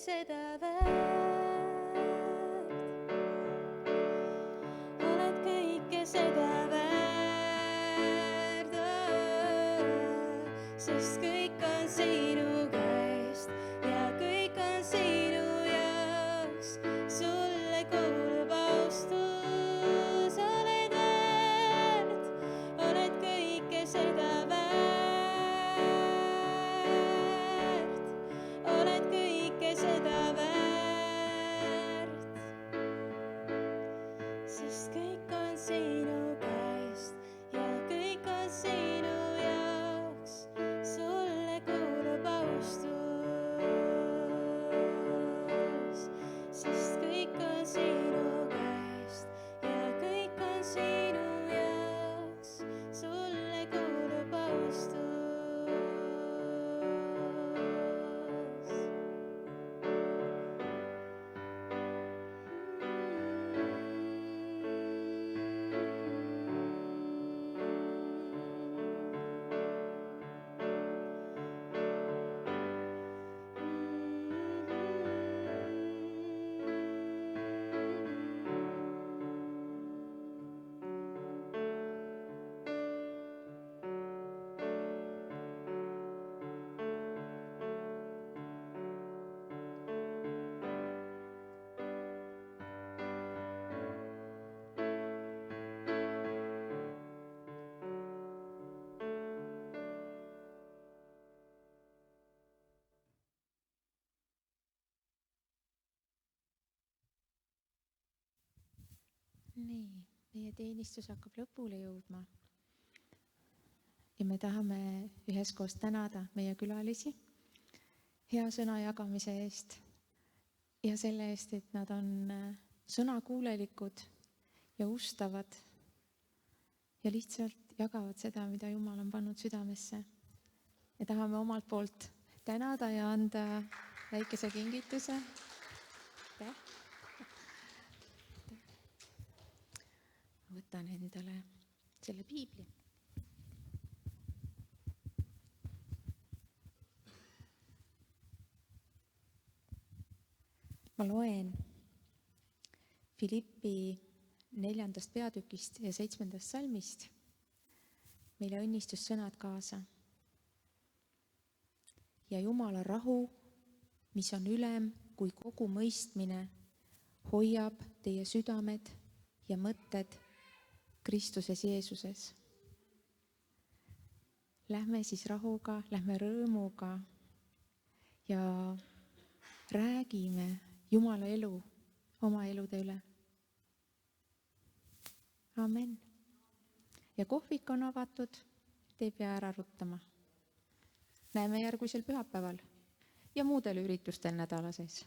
seda väärt. Oled kõike seda väärt, sest kõik on sinu käest ja kõik on sinu jaoks. Sulle kuulub austus, oled väärt, oled kõike seda väärt, oled kõike seda väärt, sest kõik on sinu käest ja kõik on sinu jaoks. Sulle kuulub austus, sest kõik on sinu käest ja kõik on sinu jaoks. Sulle kuulub austus. nii, meie teenistus hakkab lõpule jõudma. Ja me tahame üheskoos tänada meie külalisi hea sõna jagamise eest ja selle eest, et nad on sõnakuulelikud ja ustavad ja lihtsalt jagavad seda, mida Jumal on pannud südamesse. Ja tahame omalt poolt tänada ja anda väikese kingituse. Võtan endale selle piibli. Ma loen Filippi 4. peatükist ja 7. salmist meile õnnistussõnad kaasa. Ja Jumala rahu, mis on ülem kui kogu mõistmine, hoiab teie südamed ja mõtted Kristuses Jeesuses. Lähme siis rahuga, lähme rõõmuga ja räägime Jumala elu oma elude üle. Amen. Ja kohvik on avatud, te ei pea ära ruttama. Näeme järgmisel pühapäeval ja muudel üritustel nädala sees.